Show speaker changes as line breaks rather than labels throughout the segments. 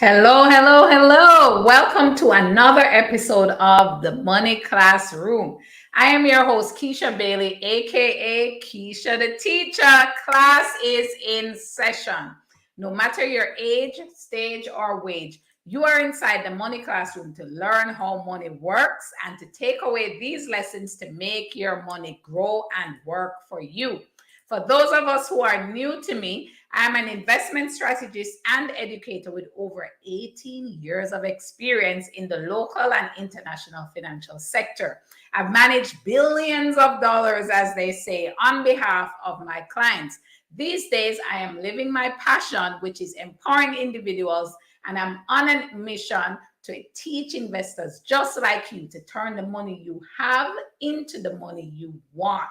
Hello, hello, hello. Welcome to another episode of the Money Classroom. I am your host, Keisha Bailey, aka Keisha the Teacher. Class is in session. No matter your age, stage, or wage, you are inside the Money Classroom to learn how money works and to take away these lessons to make your money grow and work for you. For those of us who are new to me, I'm an investment strategist and educator with over 18 years of experience in the local and international financial sector. I've managed billions of dollars, as they say, on behalf of my clients. These days, I am living my passion, which is empowering individuals, and I'm on a mission to teach investors just like you to turn the money you have into the money you want.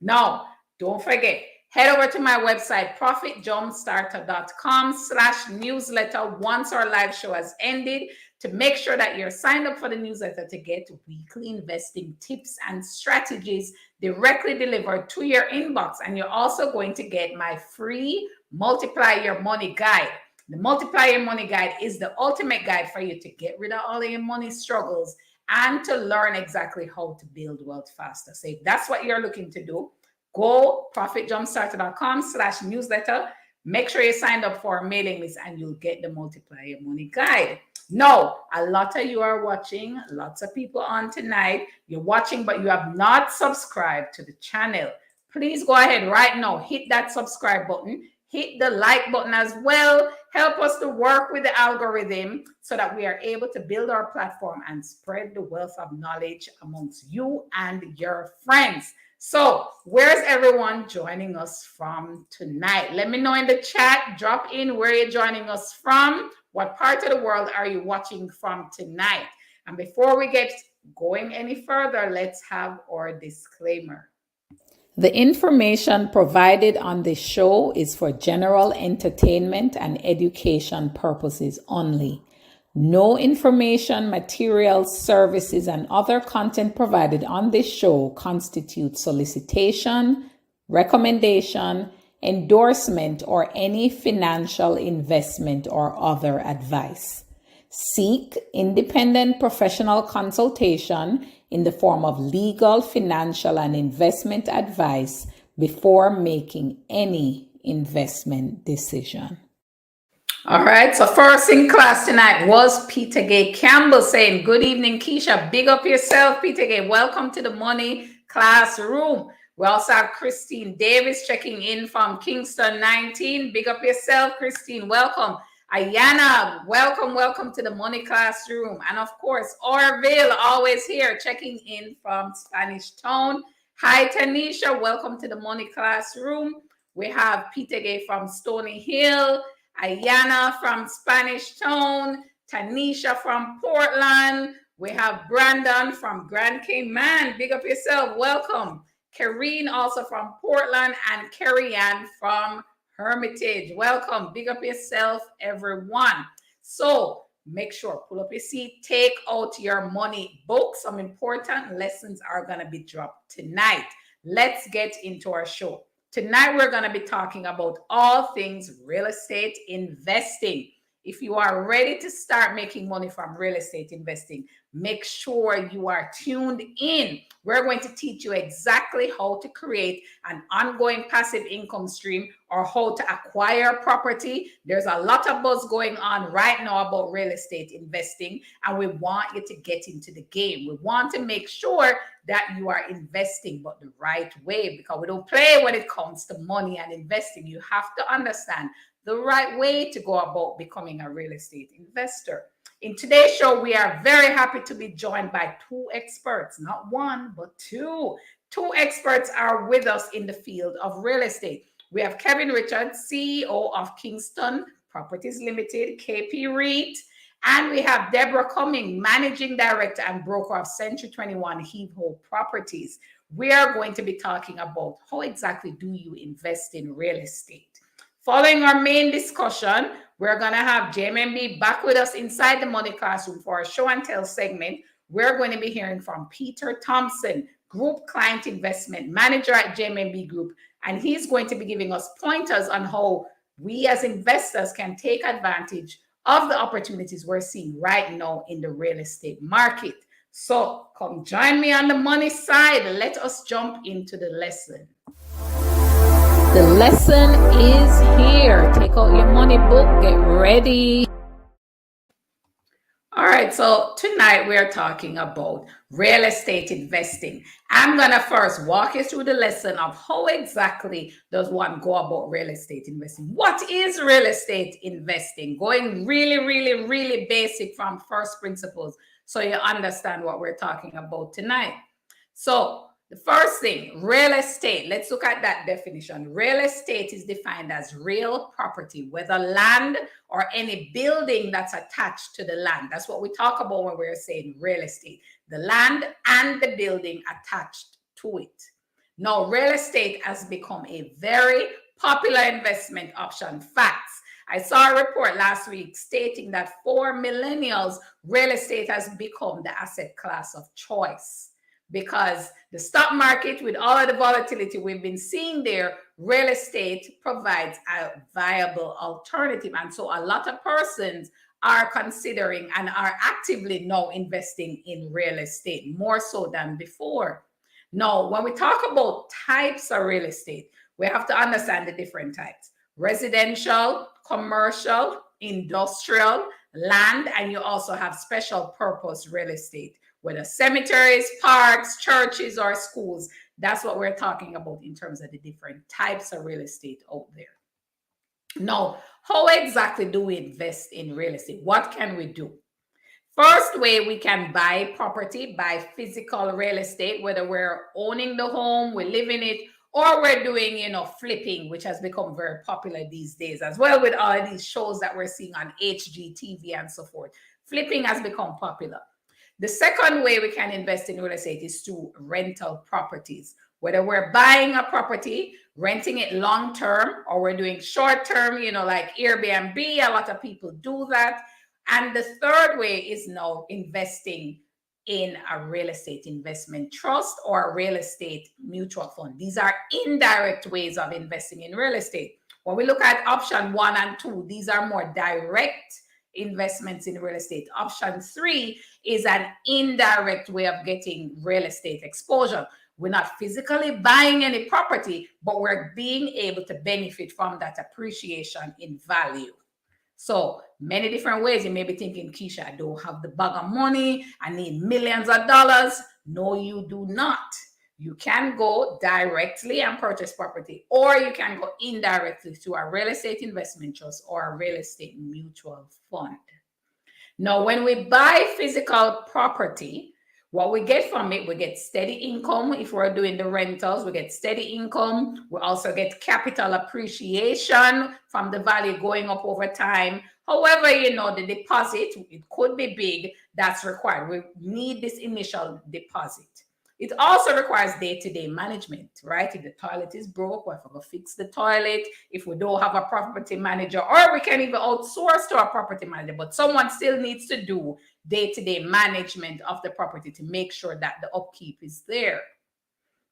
Now, don't forget, head over to my website, profitjumpstarter.com/newsletter once our live show has ended to make sure that you're signed up for the newsletter to get weekly investing tips and strategies directly delivered to your inbox. And you're also going to get my free Multiply Your Money Guide. The Multiply Your Money Guide is the ultimate guide for you to get rid of all of your money struggles and to learn exactly how to build wealth faster. So if that's what you're looking to do, go profitjumpstarter.com/newsletter. Make sure you signed up for our mailing list and you'll get the Multiply Your Money Guide. No, a lot of you are watching, lots of people on tonight. You're watching, but you have not subscribed to the channel. Please go ahead right now, hit that subscribe button, hit the like button as well. Help us to work with the algorithm so that we are able to build our platform and spread the wealth of knowledge amongst you and your friends. So, where's everyone joining us from tonight? Let me know in the chat. Drop in where you're joining us from. What part of the world are you watching from tonight? And before we get going any further, let's have our disclaimer. The information provided on this show is for general entertainment and education purposes only. No information, materials, services, and other content provided on this show constitute solicitation, recommendation, endorsement, or any financial investment or other advice. Seek independent professional consultation in the form of legal, financial, and investment advice before making any investment decision. All right, so first in class tonight was Peter Gay Campbell saying, good evening, Keisha. Big up yourself, Peter Gay. Welcome to the Money Classroom. We also have Christine Davis checking in from Kingston 19. Big up yourself, Christine. Welcome. Ayana, welcome to the Money Classroom. And of course, Orville, always here, checking in from Spanish Town. Hi, Tanisha. Welcome to the Money Classroom. We have Peter Gay from Stony Hill. Ayana from Spanish Town, Tanisha from Portland. We have Brandon from Grand Cayman. Big up yourself. Welcome. Karine also from Portland and Carrie Ann from Hermitage. Welcome. Big up yourself, everyone. So make sure, pull up your seat, take out your money book. Some important lessons are going to be dropped tonight. Let's get into our show. Tonight, we're going to be talking about all things real estate investing. If you are ready to start making money from real estate investing, make sure you are tuned in. We're going to teach you exactly how to create an ongoing passive income stream or how to acquire property. There's a lot of buzz going on right now about real estate investing, and we want you to get into the game. We want to make sure that you are investing, but the right way, because we don't play when it comes to money and investing. You have to understand the right way to go about becoming a real estate investor. In today's show, we are very happy to be joined by two experts, not one, but two. Two experts are with us in the field of real estate. We have Kevin Richards, CEO of Kingston Properties Limited, KP REIT, and we have Deborah Cumming, Managing Director and Broker of Century 21 Heath Ho Properties. We are going to be talking about how exactly do you invest in real estate. Following our main discussion, we're going to have JMMB back with us inside the Money Classroom for our show and tell segment. We're going to be hearing from Peter Thompson, Group Client Investment Manager at JMMB Group, and he's going to be giving us pointers on how we as investors can take advantage of the opportunities we're seeing right now in the real estate market. So come join me on the money side. Let us jump into the lesson. The lesson is here. Take out your money book, get ready. All right, so tonight we're talking about real estate investing. I'm going to first walk you through the lesson of how exactly does one go about real estate investing. What is real estate investing? Going really basic from first principles so you understand what we're talking about tonight. So the first thing, real estate, let's look at that definition. Real estate is defined as real property, whether land or any building that's attached to the land. That's what we talk about when we're saying real estate, the land and the building attached to it. Now, real estate has become a very popular investment option. Facts. I saw a report last week stating that for millennials, real estate has become the asset class of choice. Because the stock market, with all of the volatility we've been seeing there, real estate provides a viable alternative. And so a lot of persons are considering and are actively now investing in real estate, more so than before. Now, when we talk about types of real estate, we have to understand the different types: residential, commercial, industrial, land, and you also have special purpose real estate, whether cemeteries, parks, churches, or schools. That's what we're talking about in terms of the different types of real estate out there. Now, how exactly do we invest in real estate? What can we do? First way, we can buy property, buy physical real estate, whether we're owning the home, we live in it, or we're doing, flipping, which has become very popular these days as well with all of these shows that we're seeing on HGTV and so forth. Flipping has become popular. The second way we can invest in real estate is through rental properties, whether we're buying a property, renting it long-term, or we're doing short-term, like Airbnb. A lot of people do that. And the third way is now investing in a real estate investment trust or a real estate mutual fund. These are indirect ways of investing in real estate. When we look at option 1 and 2, these are more direct investments in real estate. Option 3 is an indirect way of getting real estate exposure. We're not physically buying any property, but we're being able to benefit from that appreciation in value. So many different ways. You may be thinking, Keisha, I don't have the bag of money. I need millions of dollars. No, you do not. You can go directly and purchase property, or you can go indirectly to a real estate investment trust or a real estate mutual fund. Now, when we buy physical property, what we get from it, we get steady income. If we're doing the rentals, we get steady income. We also get capital appreciation from the value going up over time. However, the deposit, it could be big, that's required. We need this initial deposit. It also requires day-to-day management, right? If the toilet is broke, we have to fix the toilet. If we don't have a property manager, or we can even outsource to a property manager, but someone still needs to do day-to-day management of the property to make sure that the upkeep is there.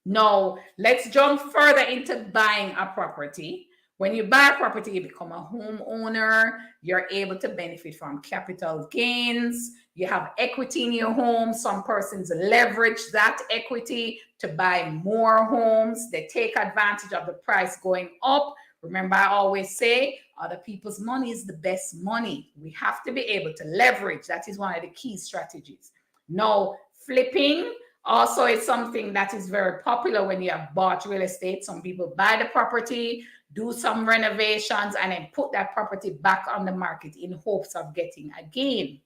Now, let's jump further into buying a property. When you buy a property, you become a homeowner. You're able to benefit from capital gains. You have equity in your home. Some persons leverage that equity to buy more homes. They take advantage of the price going up. Remember, I always say, other people's money is the best money. We have to be able to leverage. That is one of the key strategies. Now, flipping also is something that is very popular when you have bought real estate. Some people buy the property, do some renovations, and then put that property back on the market in hopes of getting a gain.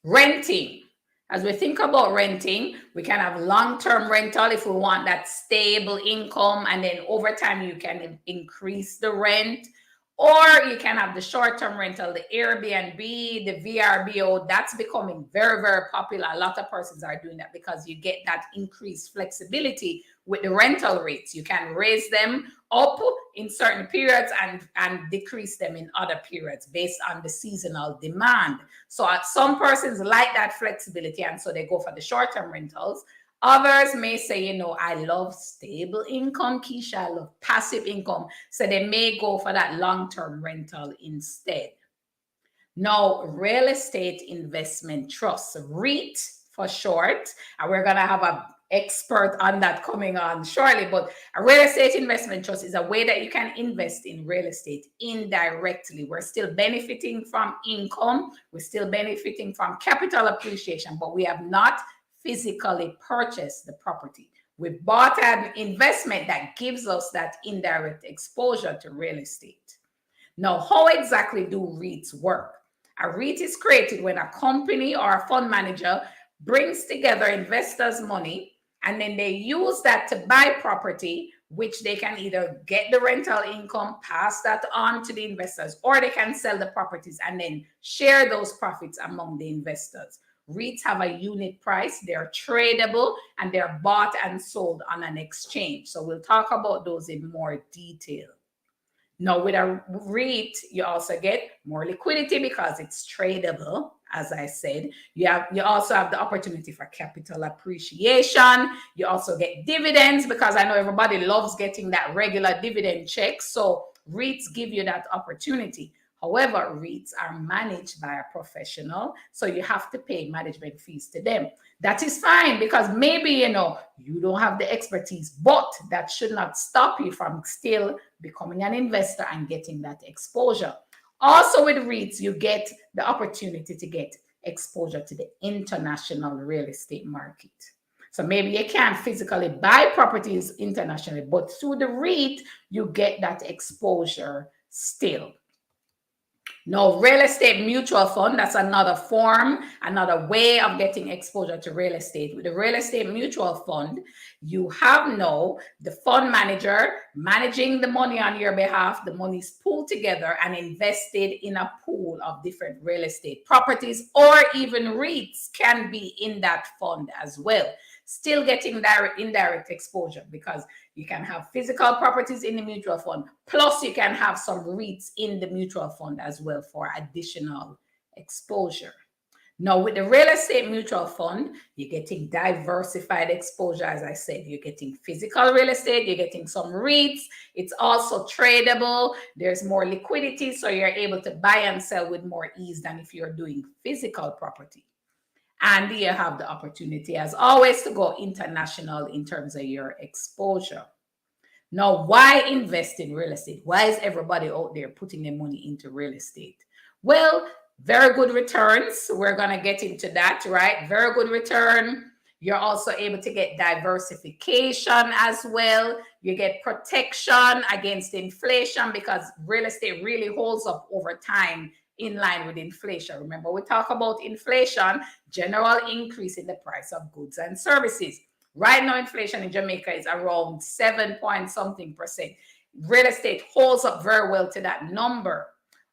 Renting. As we think about renting, we can have long-term rental if we want that stable income, and then over time you can increase the rent. Or you can have the short-term rental, the Airbnb, the VRBO. That's becoming very, very popular. A lot of persons are doing that because you get that increased flexibility with the rental rates. You can raise them up in certain periods and decrease them in other periods based on the seasonal demand. So some persons like that flexibility, and so they go for the short-term rentals. Others may say, I love stable income, Keisha, I love passive income. So they may go for that long-term rental instead. Now, real estate investment trust, REIT for short, and we're gonna have an expert on that coming on shortly. But a real estate investment trust is a way that you can invest in real estate indirectly. We're still benefiting from income, we're still benefiting from capital appreciation, but we have not physically purchased the property. We bought an investment that gives us that indirect exposure to real estate. Now, how exactly do REITs work? A REIT is created when a company or a fund manager brings together investors' money, and then they use that to buy property, which they can either get the rental income, pass that on to the investors, or they can sell the properties and then share those profits among the investors. REITs have a unit price, they're tradable, and they're bought and sold on an exchange. So we'll talk about those in more detail. Now, with a REIT, you also get more liquidity because it's tradable. As I said, you also have the opportunity for capital appreciation. You also get dividends, because I know everybody loves getting that regular dividend check. So REITs give you that opportunity. However, REITs are managed by a professional, so you have to pay management fees to them. That is fine, because maybe, you don't have the expertise, but that should not stop you from still becoming an investor and getting that exposure. Also with REITs, you get the opportunity to get exposure to the international real estate market. So maybe you can't physically buy properties internationally, but through the REIT, you get that exposure still. Now, real estate mutual fund, that's another form, another way of getting exposure to real estate. With the real estate mutual fund, you have now the fund manager managing the money on your behalf. The money is pooled together and invested in a pool of different real estate properties, or even REITs can be in that fund as well. Still getting indirect exposure, because you can have physical properties in the mutual fund, plus you can have some REITs in the mutual fund as well for additional exposure. Now, with the real estate mutual fund, you're getting diversified exposure. As I said, you're getting physical real estate, you're getting some REITs. It's also tradable. There's more liquidity, so you're able to buy and sell with more ease than if you're doing physical property. And you have the opportunity, as always, to go international in terms of your exposure. Now, why invest in real estate? Why is everybody out there putting their money into real estate? Well, very good returns. We're going to get into that, right? Very good return. You're also able to get diversification as well. You get protection against inflation, because real estate really holds up over time in line with inflation. Remember, we talk about inflation, general increase in the price of goods and services. Right now, inflation in Jamaica is around 7-point-something%. Real estate holds up very well to that number.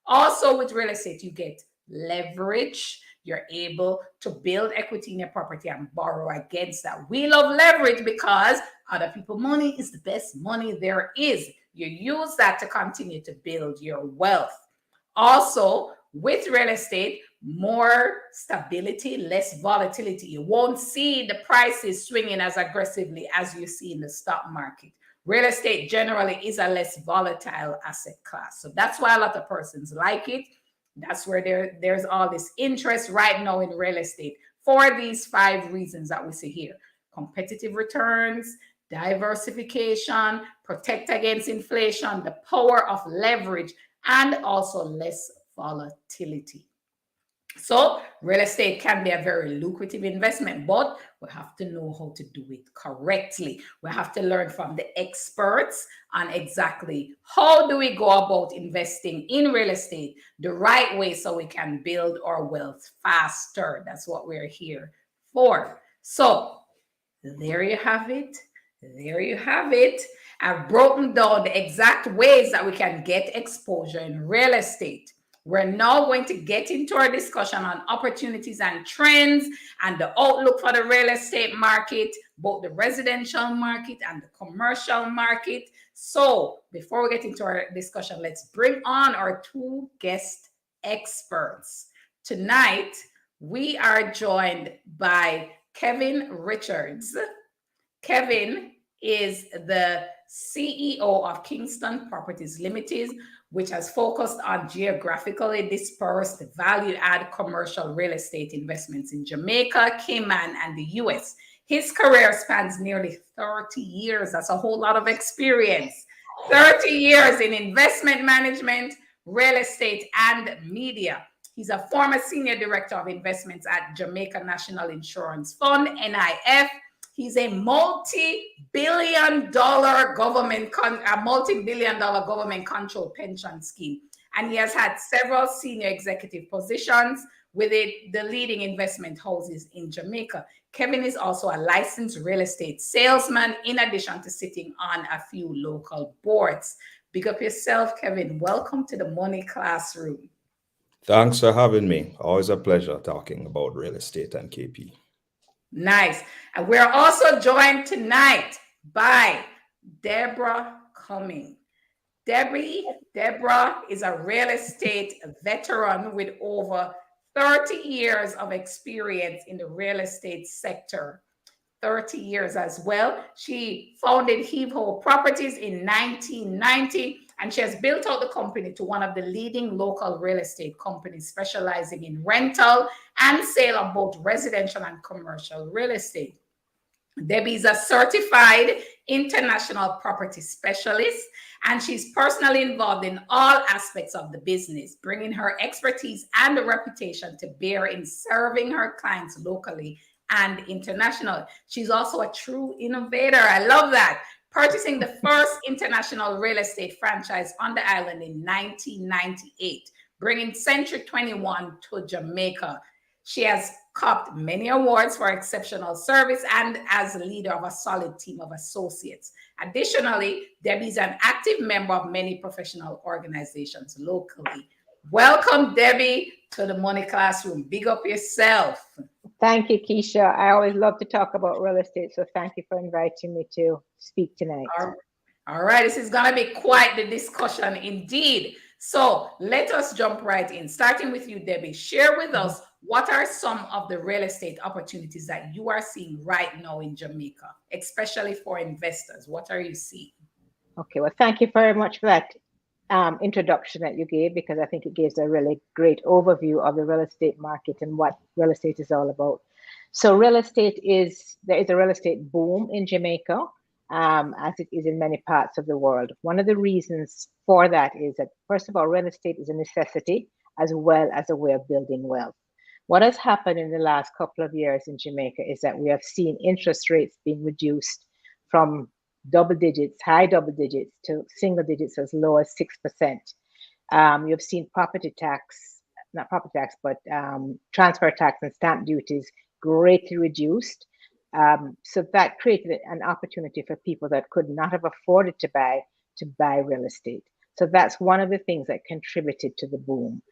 Also, with real estate, you get leverage. You're able to build equity in your property and borrow against that. We love leverage because other people's money is the best money there is. You use that to continue to build your wealth. Also, with real estate, more stability, less volatility. You won't see the prices swinging as aggressively as you see in the stock market. Real estate generally is a less volatile asset class. So that's why a lot of persons like it. That's where there's all this interest right now in real estate, for these 5 reasons that we see here: competitive returns, diversification, protect against inflation, the power of leverage, and also less volatility. So real estate can be a very lucrative investment, but we have to know how to do it correctly. We have to learn from the experts on exactly how do we go about investing in real estate the right way, so we can build our wealth faster. That's what we're here for. So there you have it. There you have it. I've broken down the exact ways that we can get exposure in real estate. We're now going to get into our discussion on opportunities and trends and the outlook for the real estate market, both the residential market and the commercial market. So before we get into our discussion, let's bring on our 2 guest experts. Tonight, we are joined by Kevin Richards. Kevin is the CEO of Kingston Properties Limited, which has focused on geographically dispersed value-add commercial real estate investments in Jamaica, Cayman, and the US. His career spans nearly 30 years. That's a whole lot of experience. 30 years in investment management, real estate, and media. He's a former senior director of investments at Jamaica National Insurance Fund, NIF. He's a multi-billion dollar government controlled pension scheme. And he has had several senior executive positions with the leading investment houses in Jamaica. Kevin is also a licensed real estate salesman, in addition to sitting on a few local boards. Big up yourself, Kevin. Welcome to the Money Classroom.
Thanks for having me. Always a pleasure talking about real estate and KP.
Nice. And we're also joined tonight by Deborah Cumming. Deborah is a real estate veteran with over 30 years of experience in the real estate sector. 30 years as well. She founded Heave Ho Properties in 1990, and she has built out the company to one of the leading local real estate companies specializing in rental and sale of both residential and commercial real estate. Debbie is a certified international property specialist, and she's personally involved in all aspects of the business, bringing her expertise and reputation to bear in serving her clients locally and international. She's also a true innovator. I love that. Purchasing the first international real estate franchise on the island in 1998, bringing Century 21 to Jamaica. She has copped many awards for exceptional service and as a leader of a solid team of associates. Additionally, Debbie is an active member of many professional organizations locally. Welcome, Debbie, to the Money Classroom. Big up yourself.
Thank you, Keisha. I always love to talk about real estate, so thank you for inviting me to speak tonight.
All right, this is going to be quite the discussion indeed. So let us jump right in. Starting with you, Debbie, share with us what are some of the real estate opportunities that you are seeing right now in Jamaica, especially for investors. What are you seeing?
Okay, well, thank you very much for that introduction that you gave, because I think it gives a really great overview of the real estate market and what real estate is all about. So there is a real estate boom in Jamaica, as it is in many parts of the world. One of the reasons for that is that, first of all, real estate is a necessity as well as a way of building wealth. What has happened in the last couple of years in Jamaica is that we have seen interest rates being reduced from double digits, high double digits, to single digits as low as 6%. You've seen transfer tax and stamp duties greatly reduced. So that created an opportunity for people that could not have afforded to buy real estate. So that's one of the things that contributed to the boom.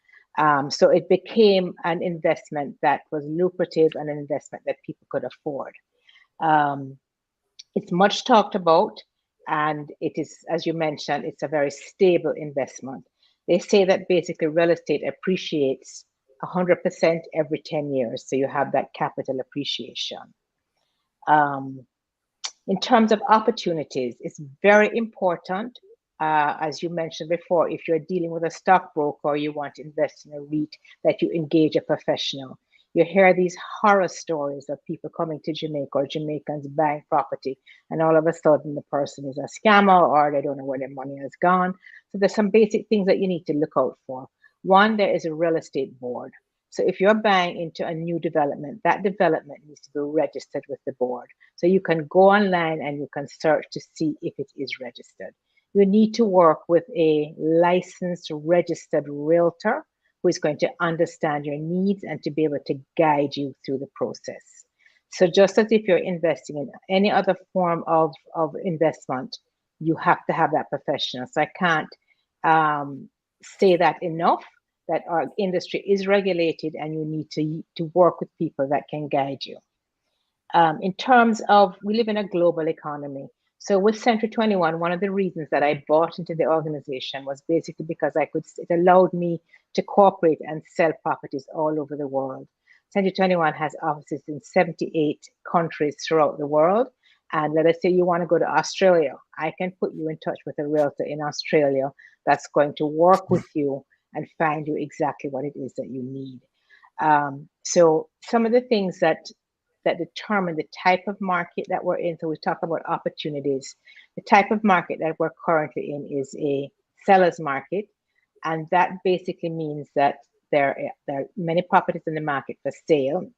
So it became an investment that was lucrative and an investment that people could afford. It's much talked about, and it is, as you mentioned, it's a very stable investment. They say that basically real estate appreciates 100% every 10 years. So you have that capital appreciation. In terms of opportunities, it's very important, as you mentioned before, if you're dealing with a stockbroker or you want to invest in a REIT, that you engage a professional. You hear these horror stories of people coming to Jamaica or Jamaicans buying property, and all of a sudden the person is a scammer or they don't know where their money has gone. So there's some basic things that you need to look out for. One, there is a real estate board. So if you're buying into a new development, that development needs to be registered with the board. So you can go online and you can search to see if it is registered. You need to work with a licensed, registered realtor who is going to understand your needs and to be able to guide you through the process. So just as if you're investing in any other form of investment, you have to have that professional. So I can't say that enough, that our industry is regulated and you need to work with people that can guide you. In terms of, we live in a global economy. So with Century 21, one of the reasons that I bought into the organization was basically because it allowed me to cooperate and sell properties all over the world. Century 21 has offices in 78 countries throughout the world, And let us say you want to go to Australia. I can put you in touch with a realtor in Australia that's going to work with you and find you exactly what it is that you need. So some of the things that determine the type of market that we're in. So we talk about opportunities. The type of market that we're currently in is a seller's market. And that basically means that there are many properties in the market for sale,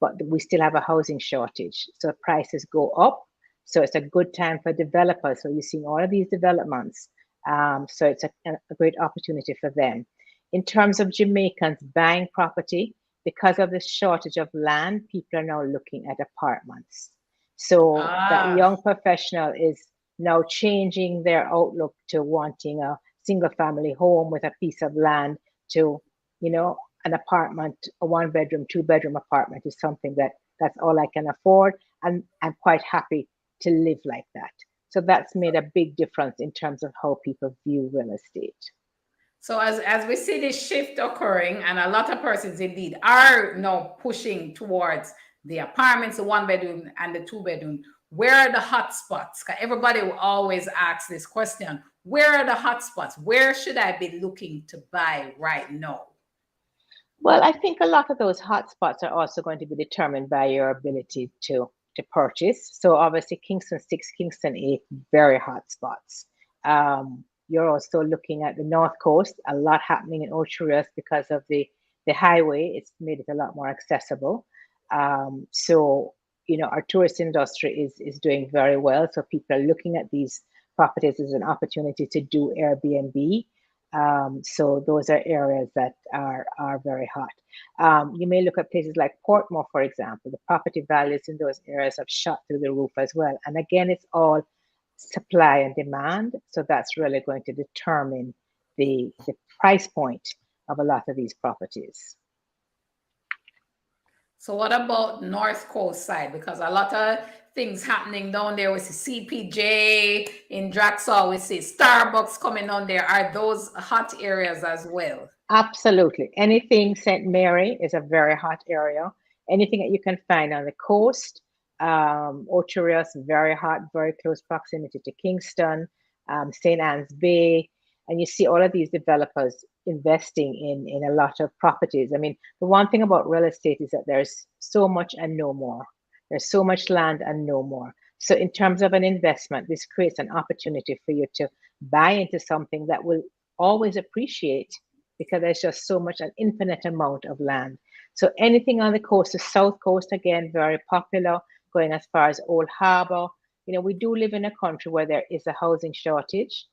but we still have a housing shortage. So prices go up. So it's a good time for developers. So you're seeing all of these developments. So it's a great opportunity for them. In terms of Jamaicans buying property, because of the shortage of land, people are now looking at apartments. So that young professional is now changing their outlook to wanting a single family home with a piece of land to, an apartment, a 1-bedroom, 2-bedroom apartment is something that's all I can afford. And I'm quite happy to live like that. So that's made a big difference in terms of how people view real estate.
So as we see this shift occurring, and a lot of persons indeed are now pushing towards the apartments, the 1-bedroom and the 2-bedroom, where are the hot spots? Because everybody will always ask this question. Where are the hot spots? Where should I be looking to buy right now?
Well, I think a lot of those hot spots are also going to be determined by your ability to purchase. So obviously Kingston 6, Kingston 8, very hot spots. You're also looking at the North Coast, a lot happening in Ocho because of the highway. It's made it a lot more accessible. So, our tourist industry is doing very well. So people are looking at these properties as an opportunity to do Airbnb. So those are areas that are very hot. You may look at places like Portmore, for example. The property values in those areas have shot through the roof as well. And again, it's all supply and demand. So that's really going to determine the price point of a lot of these properties.
So what about North Coast side? Because a lot of things happening down there. We see CPJ in Draxall. We see Starbucks coming on there. Are those hot areas as well?
Absolutely. Anything St. Mary is a very hot area. Anything that you can find on the coast. Ocho Rios, very hot, very close proximity to Kingston, St. Anne's Bay. And you see all of these developers investing in a lot of properties. I mean, the one thing about real estate is that there's so much and no more. There's so much land and no more. So in terms of an investment, this creates an opportunity for you to buy into something that will always appreciate because there's just so much, an infinite amount of land. So anything on the coast, the South Coast, again, very popular, going as far as Old Harbor. We do live in a country where there is a housing shortage.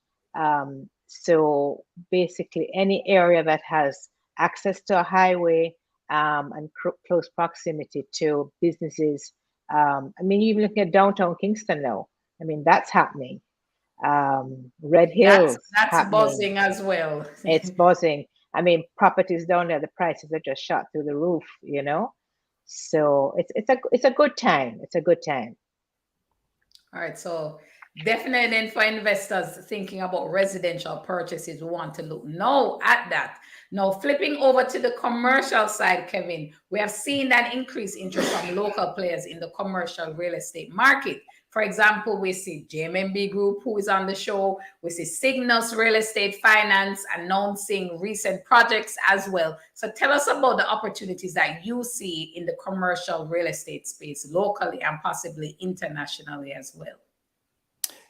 So basically any area that has access to a highway and close proximity to businesses. I mean, you even look at downtown Kingston now. I mean, that's happening. Red Hills.
That's buzzing as well.
It's buzzing. I mean, properties down there, the prices are just shot through the roof, So it's a good time. It's a good time.
All right, so definitely then for investors thinking about residential purchases, we want to look now at that. Now, flipping over to the commercial side, Kevin, we have seen that increased interest from local players in the commercial real estate market. For example, we see JMMB Group, who is on the show. We see Signus Real Estate Finance announcing recent projects as well. So tell us about the opportunities that you see in the commercial real estate space locally and possibly internationally as well.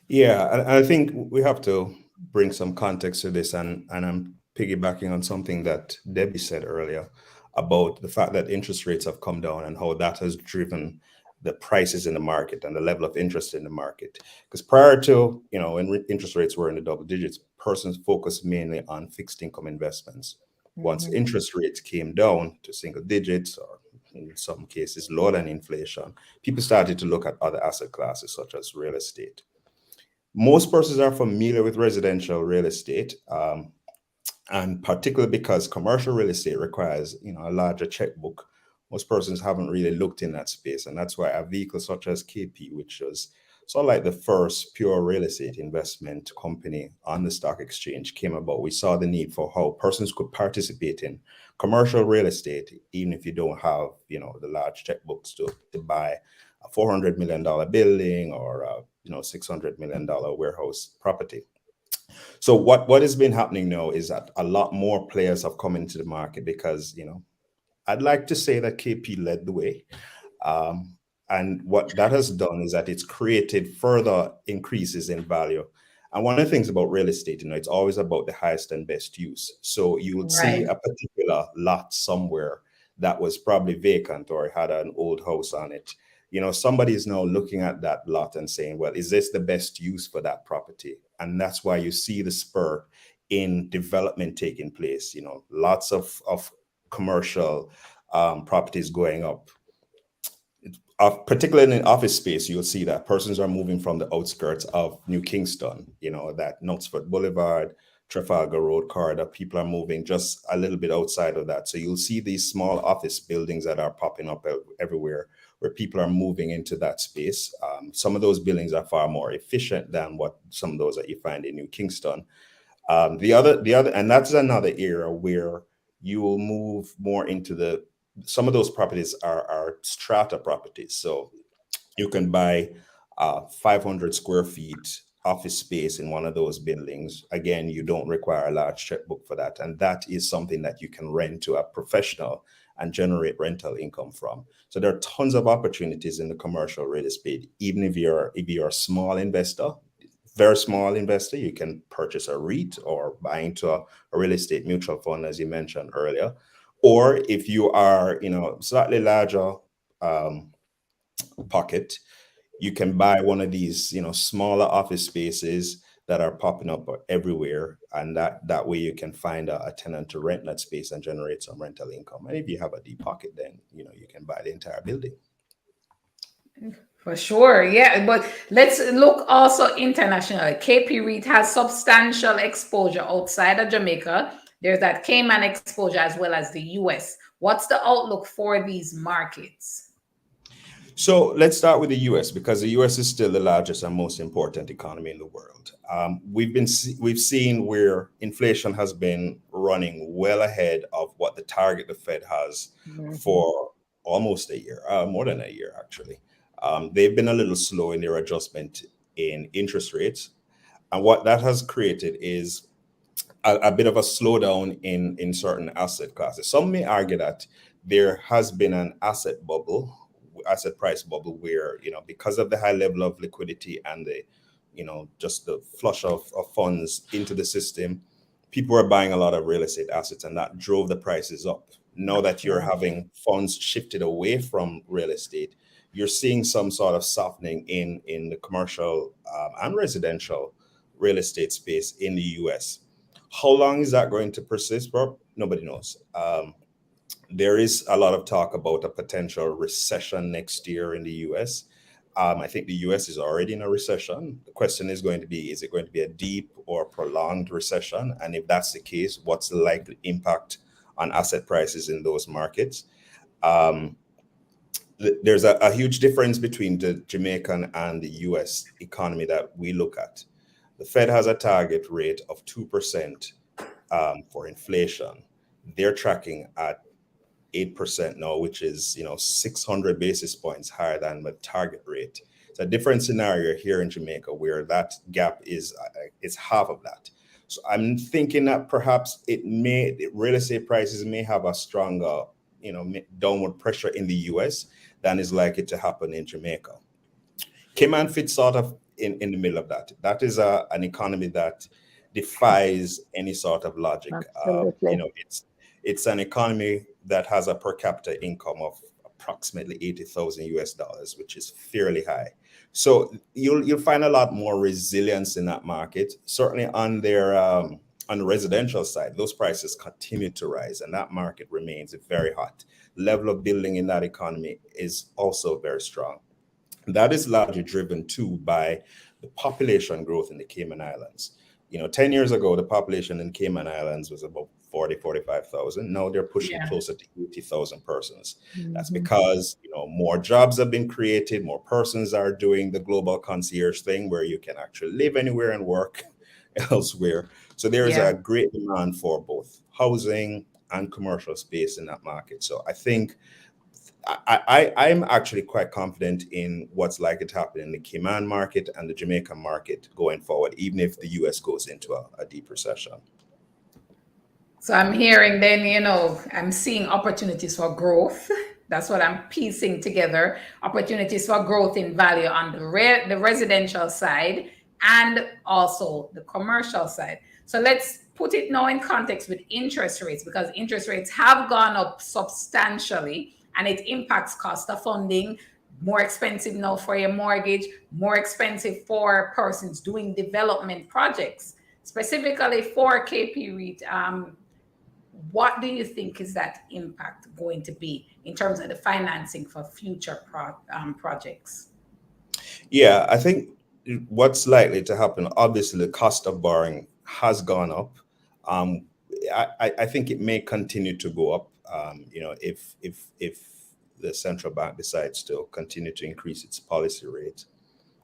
Yeah, I think we have to bring some context to this, and I'm piggybacking on something that Debbie said earlier about the fact that interest rates have come down and how that has driven the prices in the market and the level of interest in the market. Because prior to, when interest rates were in the double digits, persons focused mainly on fixed income investments. Once interest rates came down to single digits, or in some cases lower than inflation, people started to look at other asset classes such as real estate. Most persons are familiar with residential real estate, and particularly because commercial real estate requires, a larger checkbook. Most persons haven't really looked in that space, and that's why a vehicle such as KP, which was sort of like the first pure real estate investment company on the stock exchange, came about. We saw the need for how persons could participate in commercial real estate, even if you don't have, the large checkbooks to buy a $400 million building or a $600 million warehouse property. So what has been happening now is that a lot more players have come into the market because, I'd like to say that KP led the way. And what that has done is that it's created further increases in value. And one of the things about real estate, it's always about the highest and best use. So you would see
Right.
a particular lot somewhere that was probably vacant or had an old house on it. Somebody is now looking at that lot and saying, well, is this the best use for that property? And that's why you see the spur in development taking place. Lots of commercial properties going up. Particularly in office space, you'll see that persons are moving from the outskirts of New Kingston, that Knutsford Boulevard, Trafalgar Road corridor. People are moving just a little bit outside of that. So you'll see these small office buildings that are popping up everywhere where people are moving into that space. Some of those buildings are far more efficient than what some of those that you find in New Kingston. The other, and that's another area where you will move more into some of those properties are strata properties. So you can buy 500 square feet office space in one of those buildings. Again, you don't require a large checkbook for that. And that is something that you can rent to a professional and generate rental income from. So there are tons of opportunities in the commercial real estate. Even if you're a small investor, very small investor, you can purchase a REIT or buy into a real estate mutual fund, as you mentioned earlier. Or if you are, slightly larger pocket, you can buy one of these, smaller office spaces that are popping up everywhere. And that way you can find a tenant to rent that space and generate some rental income. And if you have a deep pocket, then, you can buy the entire building.
For sure, yeah. But let's look also internationally. KP REIT has substantial exposure outside of Jamaica. There's that Cayman exposure as well as the US. What's the outlook for these markets?
So let's start with the US, because the US is still the largest and most important economy in the world. We've seen where inflation has been running well ahead of what the target the Fed has for almost a year, more than a year actually. They've been a little slow in their adjustment in interest rates, and what that has created is a bit of a slowdown in certain asset classes. Some may argue that there has been an asset price bubble where, because of the high level of liquidity and the, just the flush of funds into the system, people are buying a lot of real estate assets, and that drove the prices up. Now that you're having funds shifted away from real estate, you're seeing some sort of softening in the commercial and residential real estate space in the US. How long is that going to persist? Well, nobody knows. There is a lot of talk about a potential recession next year in the US. I think the US is already in a recession. The question is going to be, is it going to be a deep or prolonged recession? And if that's the case, what's the likely impact on asset prices in those markets? There's a huge difference between the Jamaican and the US economy that we look at. The Fed has a target rate of 2% for inflation. They're tracking at 8% now, which is 600 basis points higher than the target rate. It's a different scenario here in Jamaica where that gap is half of that. So I'm thinking that perhaps real estate prices may have a stronger downward pressure in the US than is likely to happen in Jamaica. Cayman fits sort of in the middle of that. That is an economy that defies any sort of logic.
Absolutely.
It's an economy that has a per capita income of approximately $80,000, which is fairly high. So you'll find a lot more resilience in that market. Certainly on the residential side, those prices continue to rise, and that market remains very hot. Level of building in that economy is also very strong. That is largely driven too by the population growth in the Cayman Islands. 10 years ago, the population in Cayman Islands was about 45,000. Now they're pushing closer to 80,000 persons. That's because, more jobs have been created, more persons are doing the global concierge thing where you can actually live anywhere and work elsewhere. So there is a great demand for both housing and commercial space in that market. So I think I'm actually quite confident in what's likely to happen in the Cayman market and the Jamaican market going forward, even if the US goes into a deep recession.
So I'm hearing then, I'm seeing opportunities for growth. That's what I'm piecing together. Opportunities for growth in value on the residential side and also the commercial side. So let's put it now in context with interest rates, because interest rates have gone up substantially and it impacts cost of funding. More expensive now for your mortgage, more expensive for persons doing development projects, specifically for KP REIT. What do you think is that impact going to be in terms of the financing for future projects?
Yeah, I think what's likely to happen, obviously the cost of borrowing has gone up. I think it may continue to go up, if the central bank decides to continue to increase its policy rate.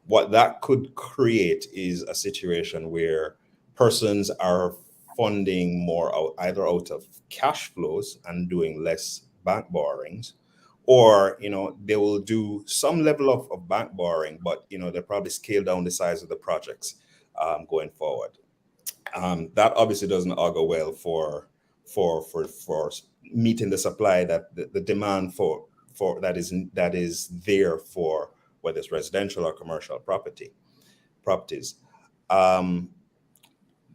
What that could create is a situation where persons are funding more either out of cash flows and doing less bank borrowings, or they will do some level of bank borrowing, but they'll probably scale down the size of the projects going forward. That obviously doesn't augur well for meeting the supply, that the demand for that is there for whether it's residential or commercial properties.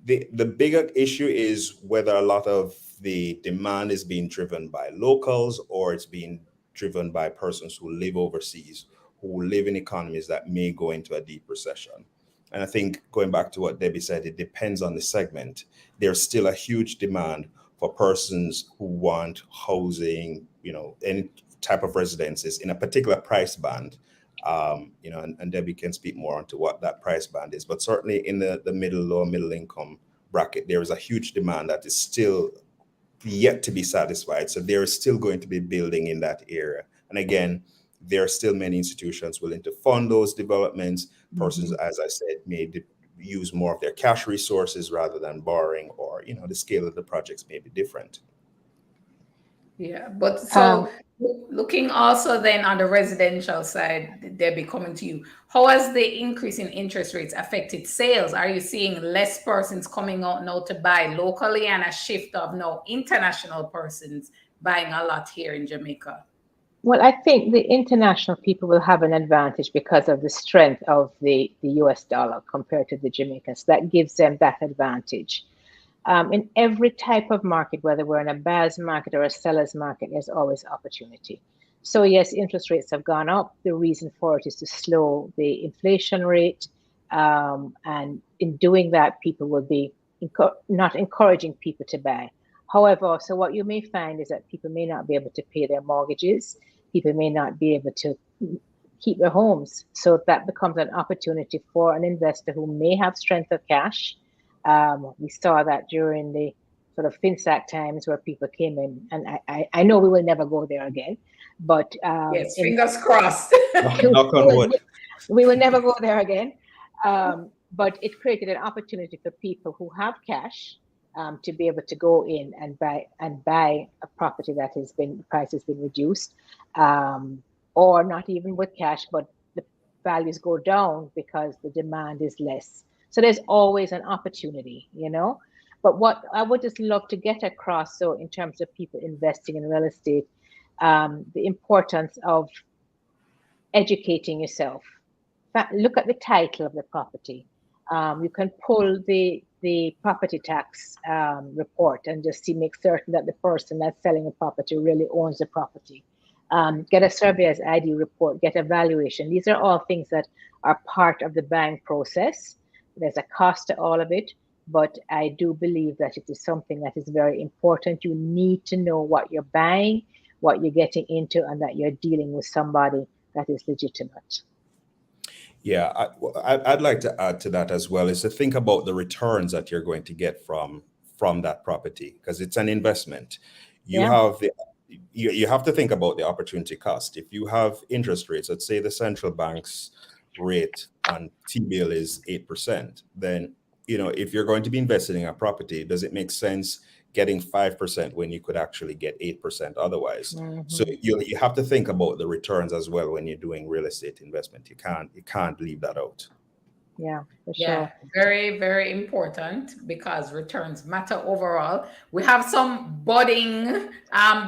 The bigger issue is whether a lot of the demand is being driven by locals or it's being driven by persons who live overseas, who live in economies that may go into a deep recession. And I think, going back to what Debbie said, it depends on the segment. There's still a huge demand for persons who want housing, any type of residences in a particular price band. And Debbie can speak more onto what that price band is, but certainly in the lower middle income bracket, there is a huge demand that is still yet to be satisfied. So there is still going to be building in that area. And again, there are still many institutions willing to fund those developments. Persons, as I said, may use more of their cash resources rather than borrowing, or the scale of the projects may be different.
Yeah, but so looking also then on the residential side, Debbie, coming to you, how has the increase in interest rates affected sales? Are you seeing less persons coming out now to buy locally and a shift of now international persons buying a lot here in Jamaica?
Well, I think the international people will have an advantage because of the strength of the US dollar compared to the Jamaicans. That gives them that advantage. In every type of market, whether we're in a buyer's market or a seller's market, there's always opportunity. So yes, interest rates have gone up. The reason for it is to slow the inflation rate. And in doing that, people will be not encouraging people to buy. However, so what you may find is that people may not be able to pay their mortgages. People may not be able to keep their homes. So that becomes an opportunity for an investor who may have strength of cash. We saw that during the sort of FinSac times where people came in, and I know we will never go there again, but
yes, fingers crossed.
We will never go there again. But it created an opportunity for people who have cash to be able to go in and buy a property that price has been reduced, or not even with cash, but the values go down because the demand is less. So there's always an opportunity, But what I would just love to get across, so in terms of people investing in real estate, the importance of educating yourself. Look at the title of the property. You can pull the property tax report and just make certain that the person that's selling the property really owns the property. Get a surveyor's ID report, get a valuation. These are all things that are part of the buying process. There's a cost to all of it, but I do believe that it is something that is very important. You need to know what you're buying, what you're getting into, and that you're dealing with somebody that is legitimate.
Yeah, I'd like to add to that as well, is to think about the returns that you're going to get from that property, because it's an investment. You have to think about the opportunity cost. If you have interest rates, let's say the central bank's rate on T-bill is 8%, then if you're going to be investing in a property, does it make sense getting 5% when you could actually get 8% otherwise. So
Mm-hmm.
you have to think about the returns as well when you're doing real estate investment. You can't leave that out.
Yeah, for
Yeah,
sure.
very, very important because returns matter overall. We have some budding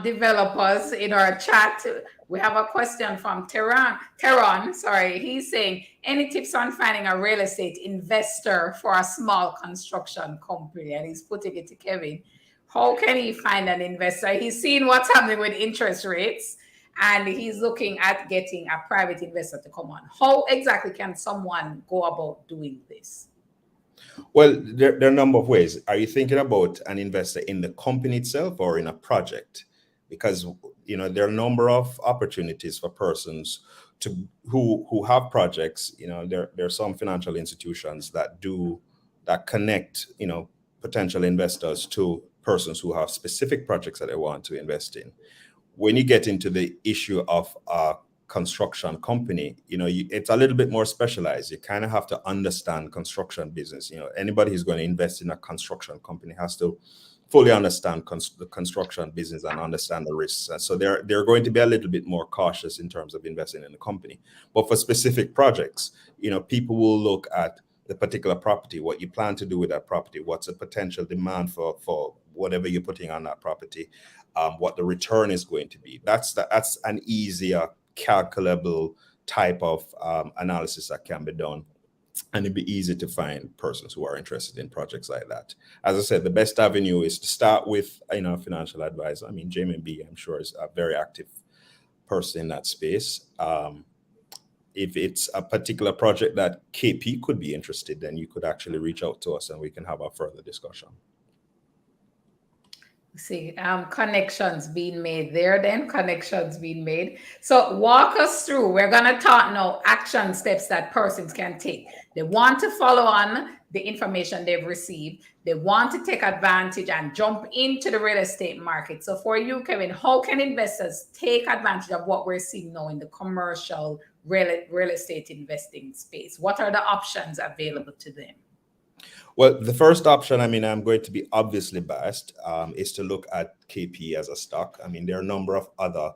developers in our chat. We have a question from Teron, sorry. He's saying, any tips on finding a real estate investor for a small construction company? And he's putting it to Kevin. How can he find an investor? He's seeing what's happening with interest rates, and he's looking at getting a private investor to come on. How exactly can someone go about doing this?
Well, there are a number of ways. Are you thinking about an investor in the company itself or in a project? Because there are a number of opportunities for persons who have projects. There are some financial institutions that connect potential investors to persons who have specific projects that they want to invest in. When you get into the issue of a construction company, it's a little bit more specialized. You kind of have to understand construction business. Anybody who's going to invest in a construction company has to fully understand the construction business and understand the risks. And so they're going to be a little bit more cautious in terms of investing in the company. But for specific projects, people will look at the particular property, what you plan to do with that property, what's the potential demand for whatever you're putting on that property, what the return is going to be. That's an easier calculable type of analysis that can be done. And it'd be easy to find persons who are interested in projects like that. As I said, the best avenue is to start with a financial advisor. I mean, JMMB, I'm sure, is a very active person in that space. If it's a particular project that KP could be interested, then you could actually reach out to us and we can have a further discussion.
See, connections being made there, then connections being made. So walk us through. We're going to talk now action steps that persons can take. They want to follow on the information they've received. They want to take advantage and jump into the real estate market. So for you, Kevin, how can investors take advantage of what we're seeing now in the commercial real estate investing space? What are the options available to them?
Well, the first option, I'm going to be obviously biased, is to look at KP as a stock. There are a number of other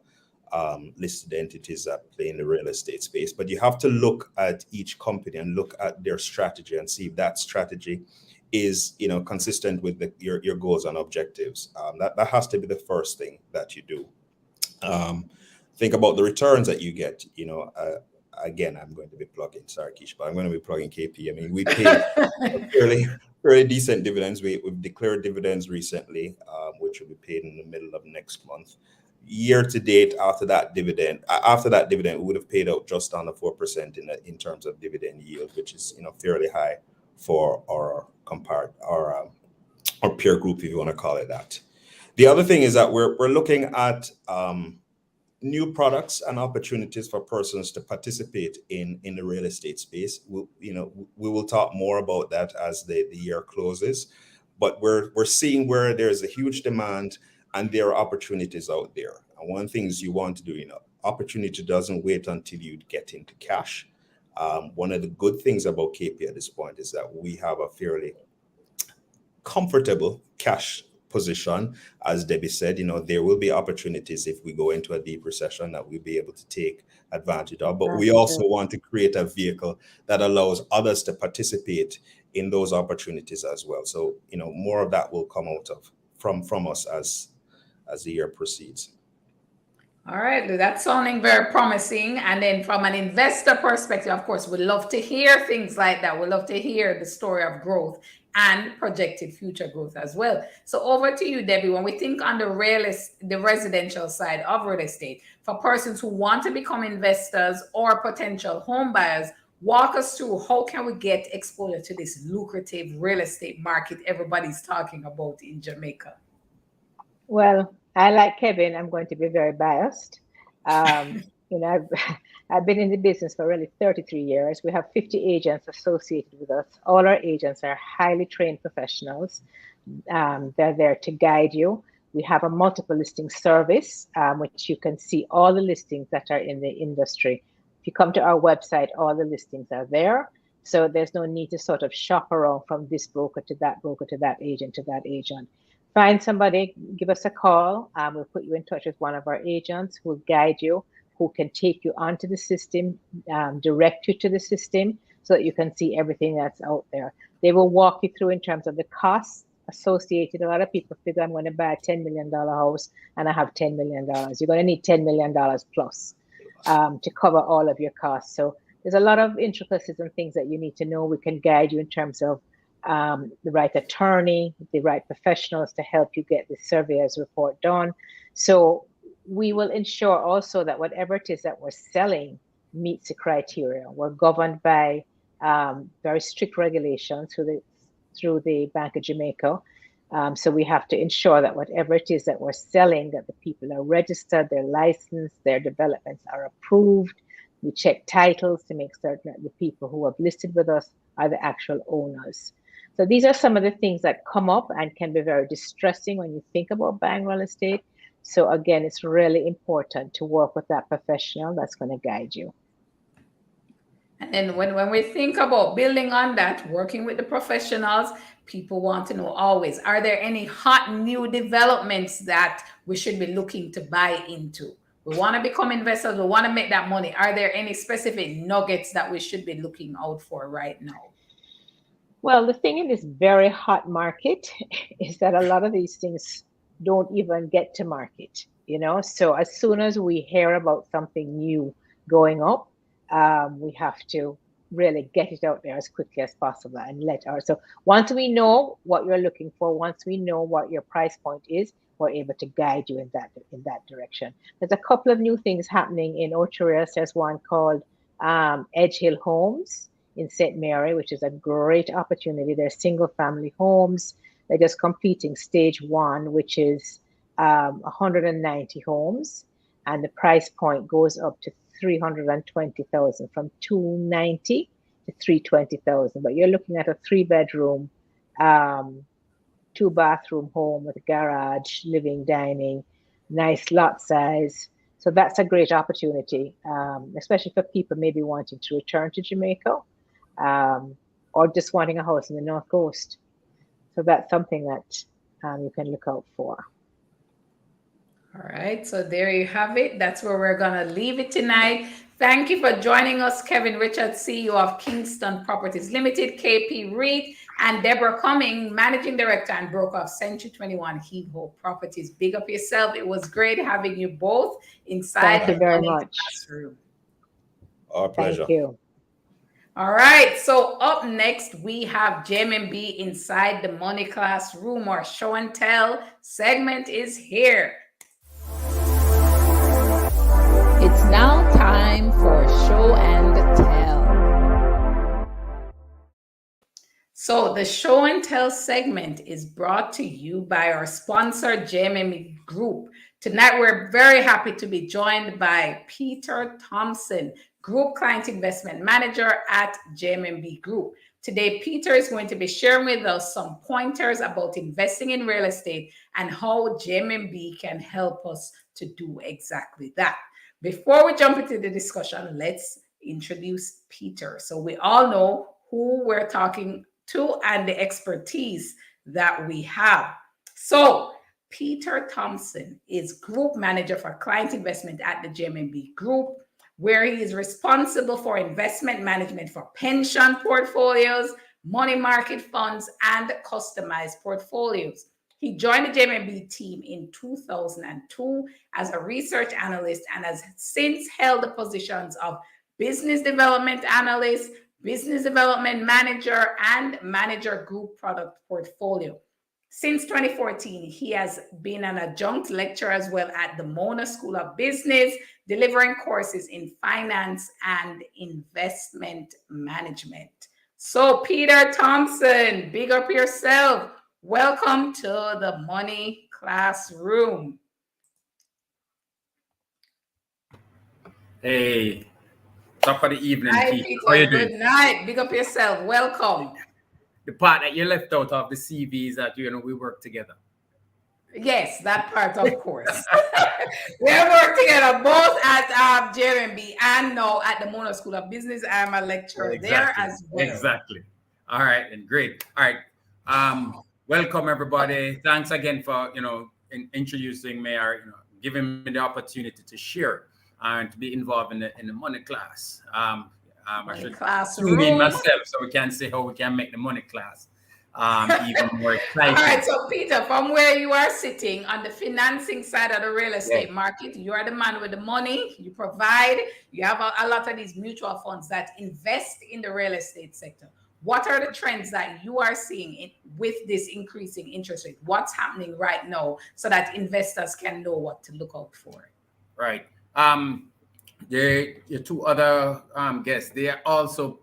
listed entities that play in the real estate space, but you have to look at each company and look at their strategy and see if that strategy is consistent with your goals and objectives. That has to be the first thing that you do. Think about the returns that you get. Again, I'm going to be plugging, sorry, Keish, but I'm going to be plugging KP. We pay fairly decent dividends. We've declared dividends recently, which will be paid in the middle of next month. Year to date, after that dividend, we would have paid out just under 4% in terms of dividend yield, which is fairly high for our peer group, if you want to call it that. The other thing is that we're looking at new products and opportunities for persons to participate in the real estate space. We will talk more about that as the year closes, but we're seeing where there's a huge demand and there are opportunities out there. And one of the things you want to do, opportunity doesn't wait until you get into cash. One of the good things about KP at this point is that we have a fairly comfortable cash position. As Debbie said, there will be opportunities if we go into a deep recession that we'll be able to take advantage of. But we also want to create a vehicle that allows others to participate in those opportunities as well. So, more of that will come out from us as the year proceeds.
All right, that's sounding very promising. And then from an investor perspective, of course, we'd love to hear things like that. We'd love to hear the story of growth and projected future growth as well. So over to you, Debbie. When we think on the residential side of real estate, for persons who want to become investors or potential home buyers, walk us through how can we get exposure to this lucrative real estate market everybody's talking about in Jamaica?
Well, I like Kevin. I'm going to be very biased. I've been in the business for really 33 years. We have 50 agents associated with us. All our agents are highly trained professionals. They're there to guide you. We have a multiple listing service, which you can see all the listings that are in the industry. If you come to our website, all the listings are there. So there's no need to sort of shop around from this broker to that agent to that agent. Find somebody, give us a call. We'll put you in touch with one of our agents who will guide you, who can take you onto the system, direct you to the system so that you can see everything that's out there. They will walk you through in terms of the costs associated. A lot of people figure I'm going to buy a $10 million house and I have $10 million. You're going to need $10 million plus to cover all of your costs. So there's a lot of intricacies and things that you need to know. We can guide you in terms of the right attorney, the right professionals to help you get the surveyor's report done. So we will ensure also that whatever it is that we're selling meets the criteria. We're governed by very strict regulations through the Bank of Jamaica. So we have to ensure that whatever it is that we're selling, that the people are registered, they're licensed, their developments are approved. We check titles to make certain that the people who have listed with us are the actual owners. So these are some of the things that come up and can be very distressing when you think about buying real estate. So again, it's really important to work with that professional that's going to guide you.
And then when we think about building on that, working with the professionals, people want to know always, are there any hot new developments that we should be looking to buy into? We want to become investors. We want to make that money. Are there any specific nuggets that we should be looking out for right now?
Well, the thing in this very hot market is that a lot of these things don't even get to market, So as soon as we hear about something new going up, we have to really get it out there as quickly as possible and so once we know what you're looking for, once we know what your price point is, we're able to guide you in that direction. There's a couple of new things happening in Ocho Rios. There's one called Edge Hill Homes in St. Mary, which is a great opportunity. They're single family homes. They're just completing stage 1, which is 190 homes, and the price point goes up to 320,000, from 290 to 320,000. But you're looking at a 3-bedroom, 2-bathroom home with a garage, living, dining, nice lot size. So that's a great opportunity, especially for people maybe wanting to return to Jamaica, or just wanting a house in the North Coast. So that's something that you can look out for.
All right, so there you have it. That's where we're going to leave it tonight. Thank you for joining us, Kevin Richards, CEO of Kingston Properties Limited, KP REIT, and Deborah Cumming, Managing Director and Broker of Century 21 Heath Hope Properties. Big up yourself. It was great having you both inside.
Thank you very much.
Classroom.
Our pleasure.
Thank you.
All right, so up next, we have JMMB Inside the Money Classroom. Our show and tell segment is here. It's now time for show and tell. So the show and tell segment is brought to you by our sponsor, JMMB Group. Tonight, we're very happy to be joined by Peter Thompson, Group Client Investment Manager at JMMB Group. Today, Peter is going to be sharing with us some pointers about investing in real estate and how JMMB can help us to do exactly that. Before we jump into the discussion, let's introduce Peter. So we all know who we're talking to and the expertise that we have. So Peter Thompson is Group Manager for Client Investment at the JMMB Group, where he is responsible for investment management for pension portfolios, money market funds, and customized portfolios. He joined the JMMB team in 2002 as a research analyst and has since held the positions of business development analyst, business development manager, and manager group product portfolio. Since 2014, he has been an adjunct lecturer as well at the Mona School of Business, delivering courses in finance and investment management. So Peter Thompson, big up yourself. Welcome to the Money Classroom.
Hey, top of the evening.
Hi,
Keith.
Peter.
How you
Good
doing?
night. Big up yourself. Welcome.
The part that you left out of the CV is that we work together.
Yes, that part, of course. We have worked together both at JMMB and now at the Mona School of Business. I'm a lecturer there as well.
Exactly. All right, and great. All right. welcome everybody. Thanks again for introducing me, or giving me the opportunity to share and to be involved in the money class. I should zoom in myself so we can see how we can make the money class even more exciting.
All right, so Peter, from where you are sitting on the financing side of the real estate market, you are the man with the money. You provide. You have a lot of these mutual funds that invest in the real estate sector. What are the trends that you are seeing with this increasing interest rate? What's happening right now so that investors can know what to look out for?
Right. The two other guests, they are also,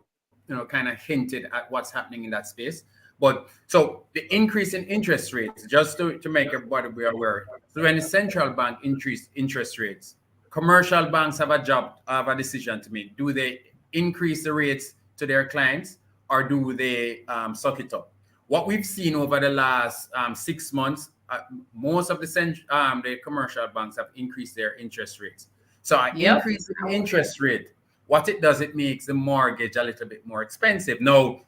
kind of hinted at what's happening in that space. But so the increase in interest rates, just to make everybody be aware. So when the central bank increased interest rates, commercial banks have a decision to make. Do they increase the rates to their clients, or do they suck it up? What we've seen over the last 6 months, most of the commercial banks have increased their interest rates. So an increase in interest rate, what it does, it makes the mortgage a little bit more expensive. Now,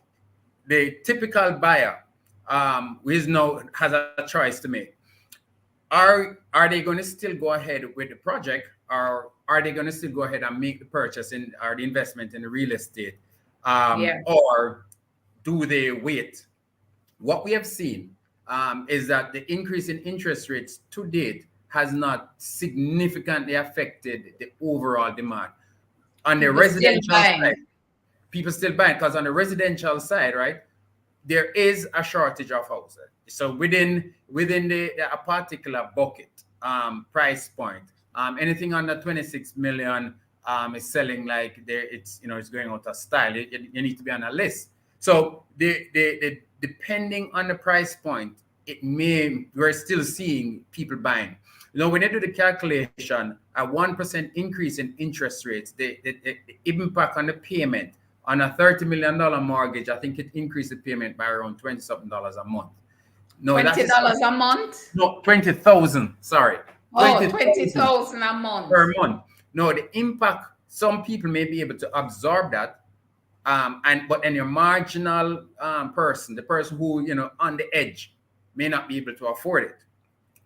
the typical buyer has a choice to make. Are they going to still go ahead with the project, or are they going to still go ahead and make the purchase or the investment in the real estate? Or do they wait? What we have seen is that the increase in interest rates to date has not significantly affected the overall demand. On the residential side, people still buying, because on the residential side, right, there is a shortage of houses. So within a particular bucket price point, anything under 26 million is selling like it's going out of style. You need to be on a list. So the depending on the price point, we're still seeing people buying. When they do the calculation, a 1% increase in interest rates, the impact on the payment on a $30 million mortgage, I think it increased the payment by around $20-something a month. No,
$20 a month?
No, 20,000. Sorry.
Oh, 20,000 a month
per month. No, the impact. Some people may be able to absorb that, but then your marginal person, the person who on the edge, may not be able to afford it.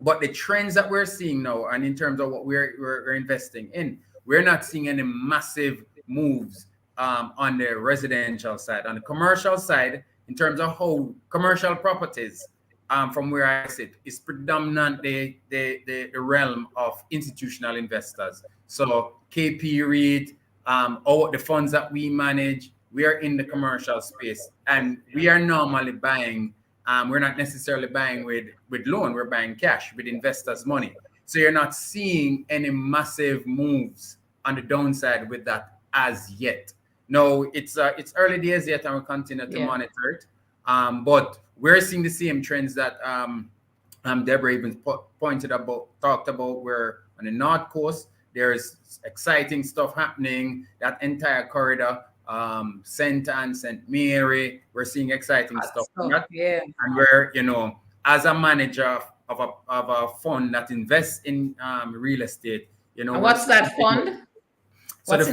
But the trends that we're seeing now, and in terms of what we're investing in, we're not seeing any massive moves on the residential side. On the commercial side, in terms of how commercial properties, from where I sit, is predominantly the realm of institutional investors. So KP REIT, the funds that we manage, we are in the commercial space, and we are normally buying. We're not necessarily buying with loan. We're buying cash with investors' money. So you're not seeing any massive moves on the downside with that as yet. No, it's early days yet, and we'll continue to monitor it. But we're seeing the same trends that Deborah even talked about. Where on the North Coast, there's exciting stuff happening. That entire corridor, St. Anne, St. Mary, we're seeing exciting stuff.
Yeah.
And we're, as a manager of a fund that invests in real estate,
And what's that fund?
So the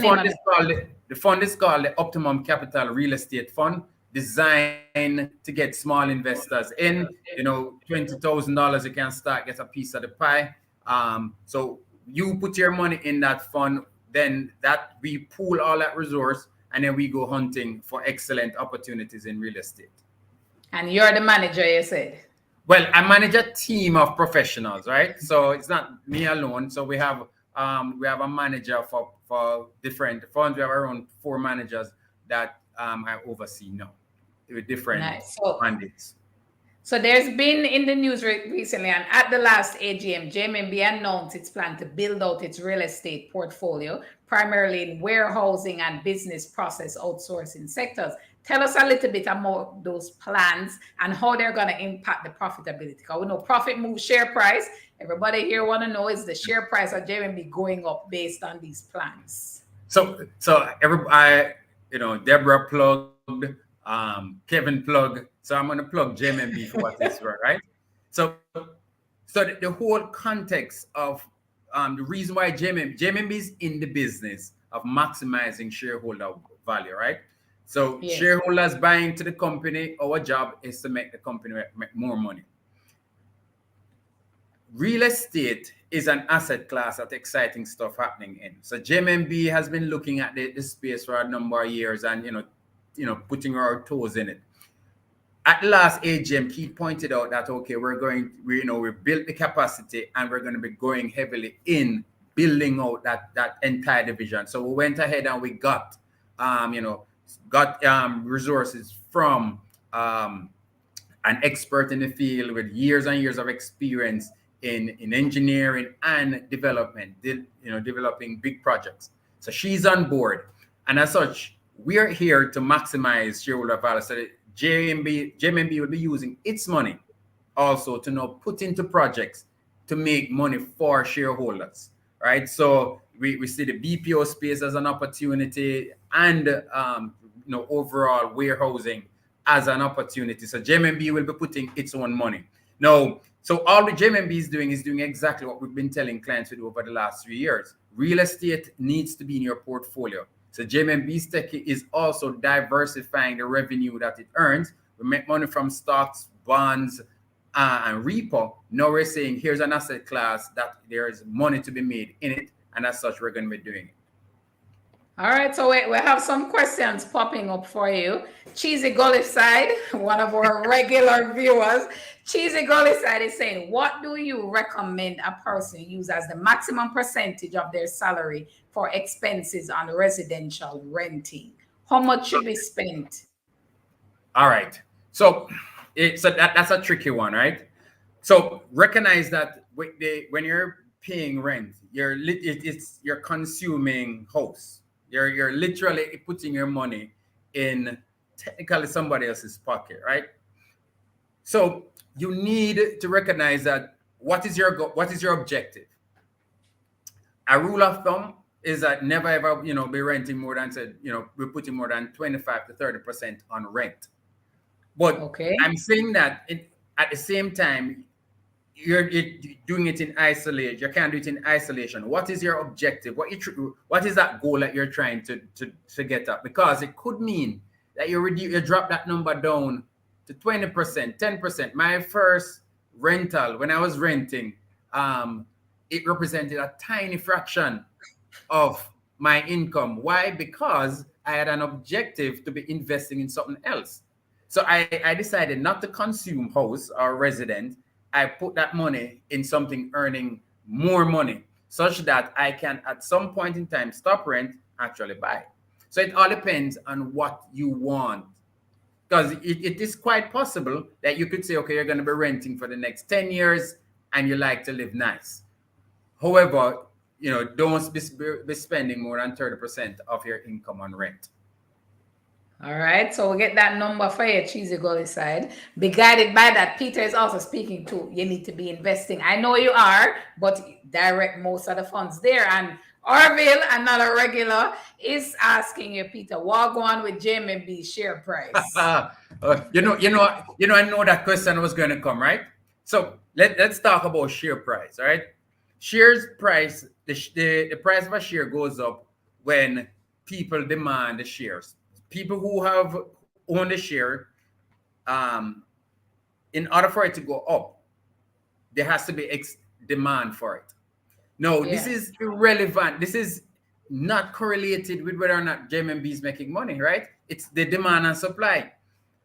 fund is called the Optimum Capital Real Estate Fund, designed to get small investors in. $20,000 you can start, get a piece of the pie. So you put your money in that fund, then that we pool all that resource, and then we go hunting for excellent opportunities in real estate.
And you're the manager, you said?
Well, I manage a team of professionals, right? So it's not me alone. So we have a manager for different funds. We have around 4 managers that I oversee now with different mandates.
So there's been in the news recently, and at the last AGM, JMMB announced its plan to build out its real estate portfolio, primarily in warehousing and business process outsourcing sectors. Tell us a little bit about those plans and how they're going to impact the profitability. Because we know profit moves share price. Everybody here want to know, is the share price of JMMB going up based on these plans?
So Deborah plugged, Kevin plugged. So I'm going to plug JMMB for what it's worth, right? So the whole context of the reason why JMMB is in the business of maximizing shareholder value, right? So
Yes.
shareholders buying to the company, our job is to make the company make more money. Real estate is an asset class that exciting stuff happening in. So JMMB has been looking at the space for a number of years and putting our toes in it. At the last AGM, he pointed out that we built the capacity and we're going to be going heavily in building out that entire division. So we went ahead and we got resources from an expert in the field with years and years of experience in engineering and development, developing big projects. So she's on board. And as such, we're here to maximize shareholder value. So that JMMB will be using its money also to now put into projects to make money for shareholders, right? So we see the BPO space as an opportunity and overall warehousing as an opportunity. So JMMB will be putting its own money. Now, so all the JMMB is doing exactly what we've been telling clients to do over the last 3 years. Real estate needs to be in your portfolio. So JMMB's tech is also diversifying the revenue that it earns. We make money from stocks, bonds, and repo. Now we're saying here's an asset class that there is money to be made in it, and as such, we're going to be doing it.
All right, so we have some questions popping up for you. Cheesy Gully Side, one of our regular viewers. Cheesy Gully Side is saying, what do you recommend a person use as the maximum percentage of their salary for expenses on residential renting? How much should be spent?
All right. So that's a tricky one, right? So recognize that when you're paying rent, you're consuming house. You're literally putting your money in technically somebody else's pocket, right? So you need to recognize that what is your objective? A rule of thumb is that never ever be renting more than we're putting more than 25 to 30% on rent. But
okay,
I'm saying that at the same time, you're doing it in isolation. You can't do it in isolation. What is your objective? What is that goal that you're trying to get at? Because it could mean that you drop that number down to 20%, 10%. My first rental, when I was renting, it represented a tiny fraction of my income. Why? Because I had an objective to be investing in something else. So I decided not to consume house or resident. I put that money in something earning more money such that I can at some point in time stop rent, actually buy. So it all depends on what you want. Because it is quite possible that you could say, okay, you're going to be renting for the next 10 years and you like to live nice. However, don't be spending more than 30% of your income on rent.
All right, so we'll get that number for you, Cheesy Gully Side. Be guided by that. Peter is also speaking to you need to be investing. I know you are, but direct most of the funds there. And Orville, another regular, is asking you, Peter, what go on with JMMB share price?
I know that question was going to come, right? So let's talk about share price, all right? Shares price, the price of a share goes up when people demand the shares. People who have owned the share, in order for it to go up, there has to be demand for it. No, This is irrelevant. This is not correlated with whether or not JMMB is making money, right? It's the demand and supply.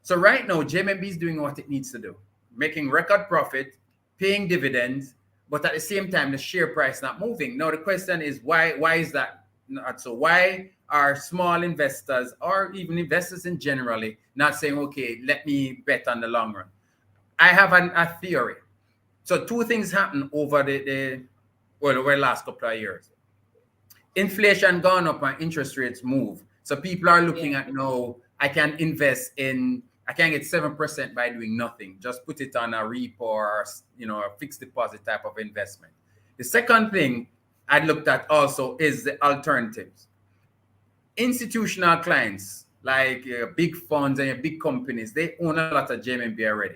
So right now, JMMB is doing what it needs to do, making record profit, paying dividends, but at the same time, the share price not moving. Now, the question is, why is that not so? Why are small investors or even investors in generally not saying, okay, let me bet on the long run? I have a theory. So two things happen over the last couple of years. Inflation gone up and interest rates move. So people are looking at, no, I can get 7% by doing nothing. Just put it on a repo or a fixed deposit type of investment. The second thing I looked at also is the alternatives. Institutional clients like big funds and big companies, they own a lot of JMMB already.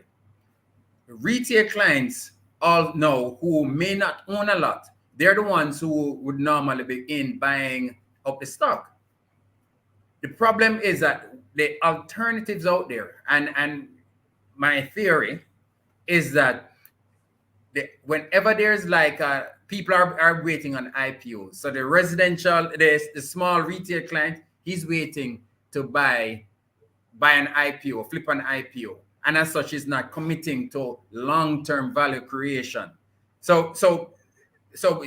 Retail clients all know who may not own a lot. They're the ones who would normally be in buying up the stock. The problem is that the alternatives out there, and my theory is that whenever there's like people are waiting on IPOs, so the residential, the small retail client, he's waiting to buy an IPO, flip an IPO, and as such, is not committing to long-term value creation. So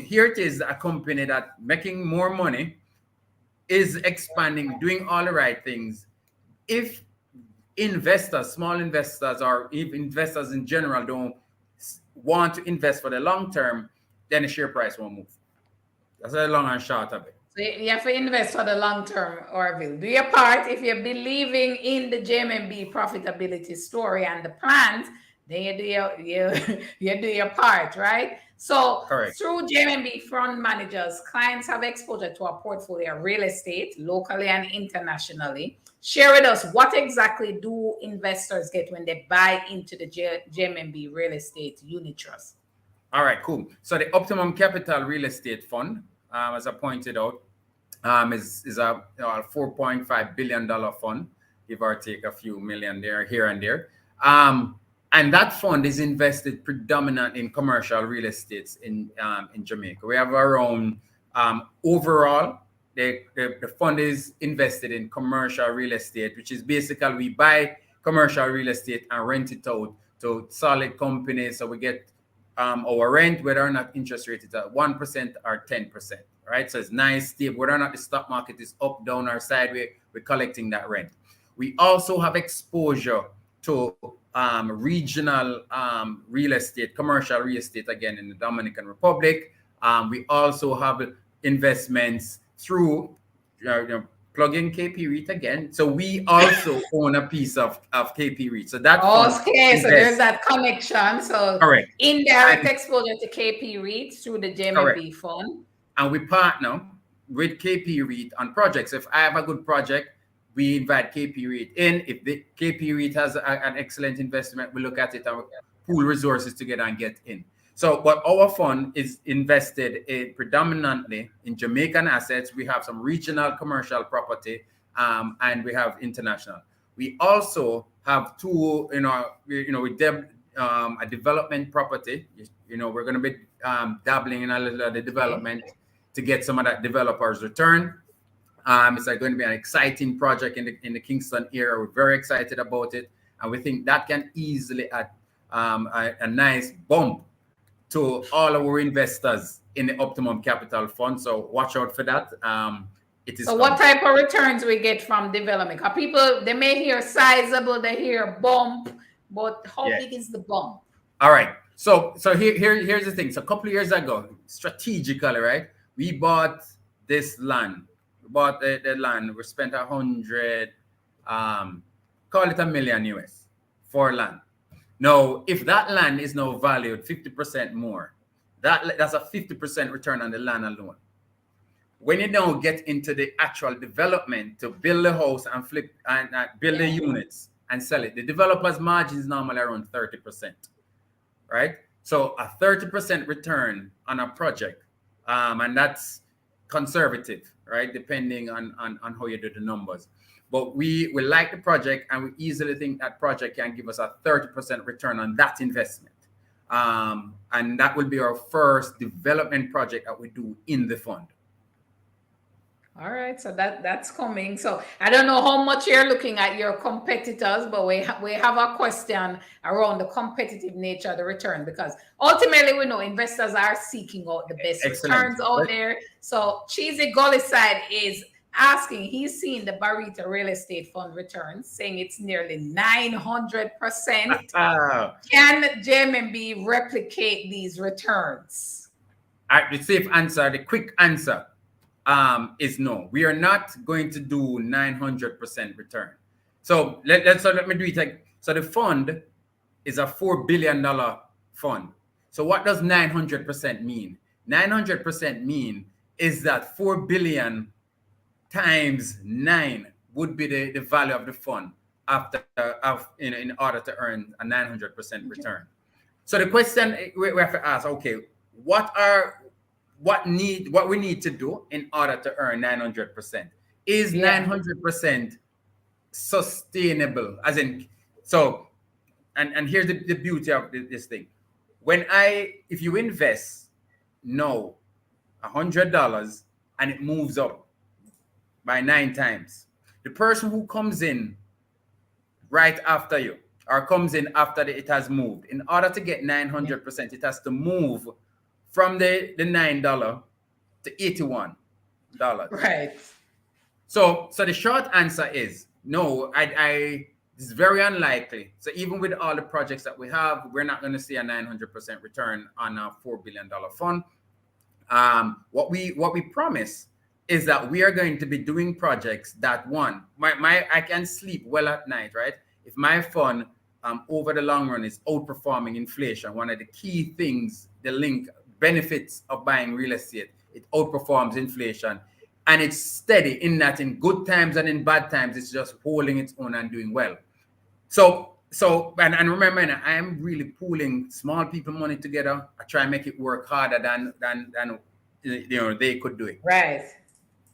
here it is, a company that making more money, is expanding, doing all the right things. If investors, small investors, or if investors in general don't want to invest for the long term, then the share price won't move. That's the long and short of it.
So you have to invest for the long term, Orville. Do your part. If you're believing in the JMMB profitability story and the plans, then you do your part, right? So
Correct.
Through JMMB fund managers, clients have exposure to a portfolio of real estate, locally and internationally. Share with us, what exactly do investors get when they buy into the JMMB real estate unit trust?
All right, cool. So the Optimum Capital Real Estate Fund, as I pointed out, is a $4.5 billion fund, give or take a few million there, here and there. And that fund is invested predominantly in commercial real estates in Jamaica. We have our own, overall, the fund is invested in commercial real estate, which is basically we buy commercial real estate and rent it out to solid companies. So we get our rent, whether or not interest rate is at 1% or 10%, right? So it's nice, stable. Whether or not the stock market is up, down, or sideways, we're collecting that rent. We also have exposure to regional real estate, commercial real estate, again, in the Dominican Republic. We also have investments through plug in KP REIT again. So we also own a piece of KP REIT. So that
okay, so there's that connection. So
correct.
Indirect exposure to KP REIT through the JMMB fund.
And we partner with KP REIT on projects. If I have a good project, we invite KP REIT in. If the KP REIT has an excellent investment, we look at it and pool resources together and get in. So, but our fund is invested predominantly in Jamaican assets. We have some regional commercial property, and we have international. We also have two, with a development property. We're going to be dabbling in a little of the development to get some of that developers return. It's going to be an exciting project in the Kingston area. We're very excited about it, and we think that can easily add a nice bump to all our investors in the Optimum Capital Fund. So watch out for that. It is.
So what type of returns we get from development? Because people, they may hear sizable, they hear bump, but how big is the bump?
All right. So here's the thing. So a couple of years ago, strategically, right, we bought this land. We bought the land. We spent $100, call it $1 million US for land. Now, if that land is now valued 50% more, that's a 50% return on the land alone. When you now get into the actual development to build the house and flip and build the units and sell it, the developer's margin is normally around 30%, right? So a 30% return on a project, and that's conservative, right? Depending on how you do the numbers. But we like the project, and we easily think that project can give us a 30% return on that investment. And that will be our first development project that we do in the fund.
All right, so that's coming. So I don't know how much you're looking at your competitors, but we have a question around the competitive nature of the return, because ultimately we know investors are seeking out the best returns out there. So Cheesy Gully Side is asking, he's seen the Barita Real Estate Fund returns, saying it's nearly 900%. Can JMMB replicate these returns?
The safe answer, the quick answer is no. We are not going to do 900% return. So let me do it like, so the fund is a $4 billion fund. So what does 900% mean? 900% mean is that 4 billion times 9 would be the value of the fund in order to earn a 900% return. So the question we have to ask, okay, what we need to do in order to earn 900%? Is 900% sustainable, as in, and here's the beauty of this thing. If you invest now $100 and it moves up by 9 times, the person who comes in right after you or comes in after it has moved, in order to get 900%, it has to move from the $9 to $81.
Right.
So the short answer is no. It's very unlikely. So even with all the projects that we have, we're not going to see a 900% return on a $4 billion fund. What we promise is that we are going to be doing projects that I can sleep well at night, right? If my fund over the long run is outperforming inflation, one of the key things, the benefits of buying real estate, it outperforms inflation. And it's steady in that in good times and in bad times, it's just holding its own and doing well. So and remember, I am really pooling small people money together. I try and make it work harder than they could do it.
Right.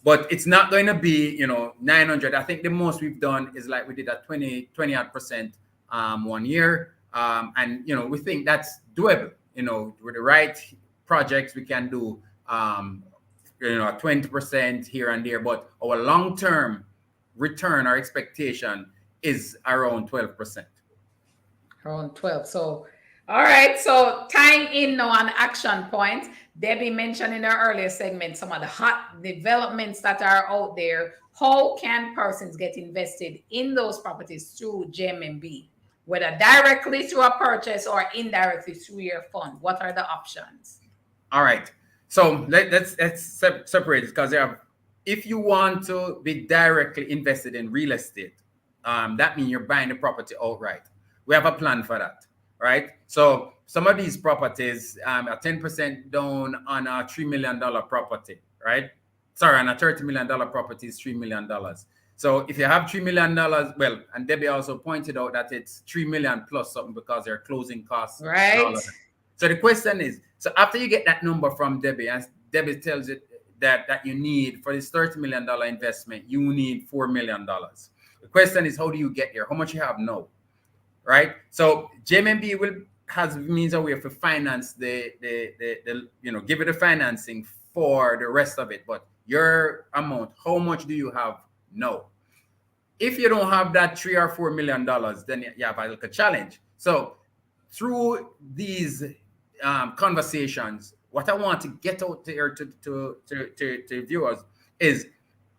But it's not going to be 900. I think the most we've done is like we did at 20% 1 year, and we think that's doable. With the right projects, we can do 20% here and there, but our long-term return, our expectation is around 12%.
Around 12. So, all right. So tying in now on action points, Debbie mentioned in her earlier segment some of the hot developments that are out there. How can persons get invested in those properties through JMMB, whether directly through a purchase or indirectly through your fund? What are the options?
All right. So let's separate it, because if you want to be directly invested in real estate, that means you're buying the property outright. We have a plan for that, right? So some of these properties are 10% down on a $3 million property, right? Sorry, on a $30 million property is $3 million. So if you have $3 million, well, and Debbie also pointed out that it's $3 million plus something because there are closing costs.
Right.
So the question is, so after you get that number from Debbie, and Debbie tells it that you need, for this $30 million investment, you need $4 million. The question is, how do you get there? How much you have now, right? So JMMB has means a way to finance the give it the financing for the rest of it. But your amount, how much do you have now? If you don't have that $3 or $4 million, then you have a little challenge. So through these conversations, what I want to get out there to viewers is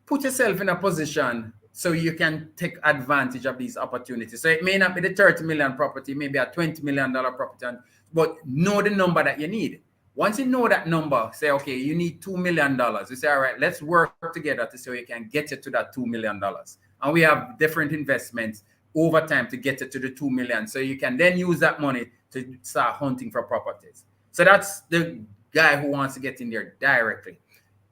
put yourself in a position so you can take advantage of these opportunities. So it may not be the 30 million property, maybe a $20 million property, but know the number that you need. Once you know that number, say, okay, you need $2 million. You say, all right, let's work together to so you can get you to that $2 million. And we have different investments over time to get it to the 2 million. So you can then use that money to start hunting for properties. So that's the guy who wants to get in there directly.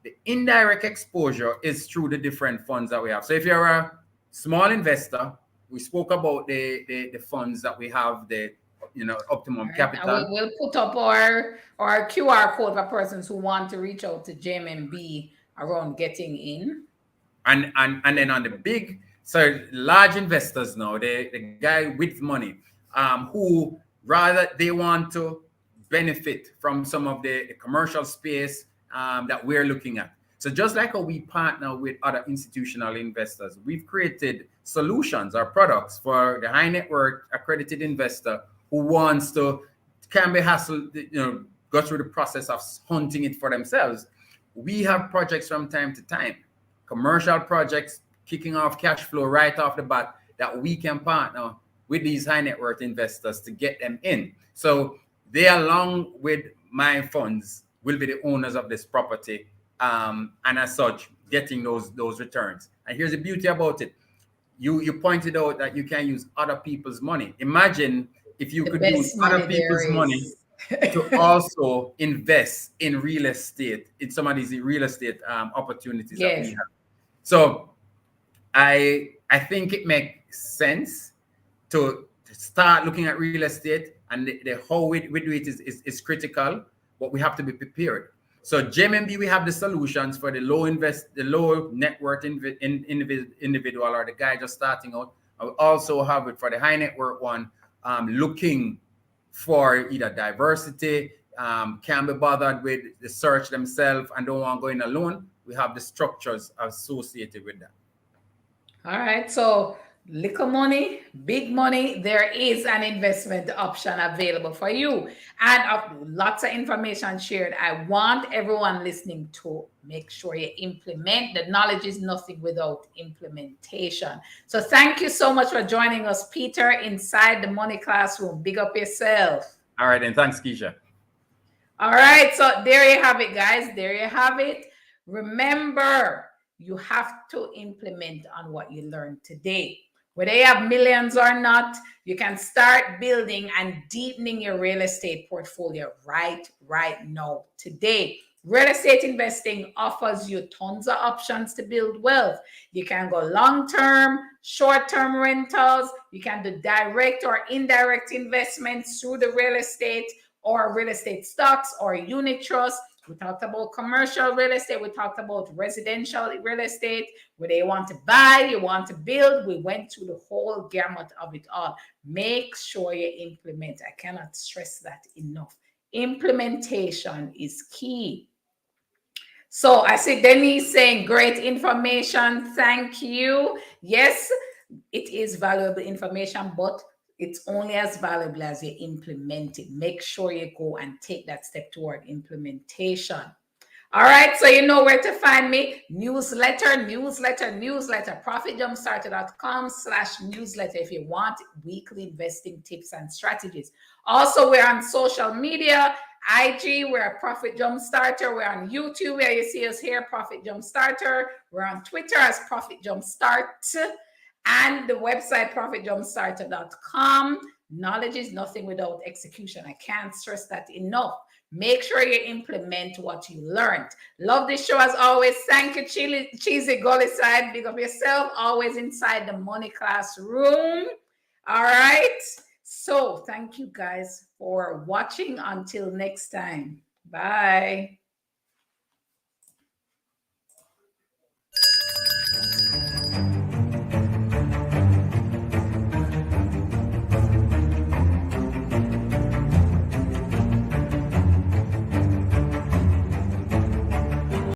The indirect exposure is through the different funds that we have. So if you're a small investor, we spoke about the funds that we have, the optimum capital.
And we'll put up our QR code for persons who want to reach out to JMMB around getting in.
And then on the big, so large investors now, the guy with money, who rather they want to benefit from some of the commercial space that we're looking at. So just like how we partner with other institutional investors, we've created solutions or products for the high net worth accredited investor who wants to, can be hassled, go through the process of hunting it for themselves. We have projects from time to time, commercial projects, kicking off cash flow right off the bat, that we can partner with these high net worth investors to get them in. So they, along with my funds, will be the owners of this property, and as such, getting those returns. And here's the beauty about it. You pointed out that you can use other people's money. Imagine if you could use other people's money to also invest in real estate, in some of these real estate opportunities that we have. So I think it makes sense to start looking at real estate, and the how we do it is critical, but we have to be prepared. So JMMB, we have the solutions for the low net worth individual or the guy just starting out. I will also have it for the high net worth one, looking for either diversity, can't be bothered with the search themselves and don't want to go in alone. We have the structures associated with that.
All right, so little money, big money, there is an investment option available for you. And lots of information shared. I want everyone listening to make sure you implement. The knowledge is nothing without implementation. So thank you so much for joining us, Peter, inside the Money Classroom. Big up yourself.
All right, and thanks, Keisha.
All right, so there you have it, guys. There you have it. Remember, you have to implement on what you learned today. Whether you have millions or not, you can start building and deepening your real estate portfolio right now, today. Real estate investing offers you tons of options to build wealth. You can go long-term, short-term rentals. You can do direct or indirect investments through the real estate or real estate stocks or unit trusts. We talked about commercial real estate. We talked about residential real estate, whether you want to buy, you want to build. We went through the whole gamut of it all. Make sure you implement. I cannot stress that enough. Implementation is key. So I see Denise saying great information. Thank you. Yes, it is valuable information, but it's only as valuable as you implement it. Make sure you go and take that step toward implementation. All right, so you know where to find me. Newsletter, profitjumpstarter.com/newsletter if you want weekly investing tips and strategies. Also, we're on social media. IG, we're a Profit Jumpstarter. We're on YouTube, where you see us here, Profit Jumpstarter. We're on Twitter as Profit Jumpstart. And the website, profitjumpstarter.com. Knowledge is nothing without execution. I can't stress that enough. Make sure you implement what you learned. Love this show as always. Thank you, Cheesy Gully Side. Big up yourself. Always inside the Money Classroom. All right. So thank you guys for watching. Until next time. Bye.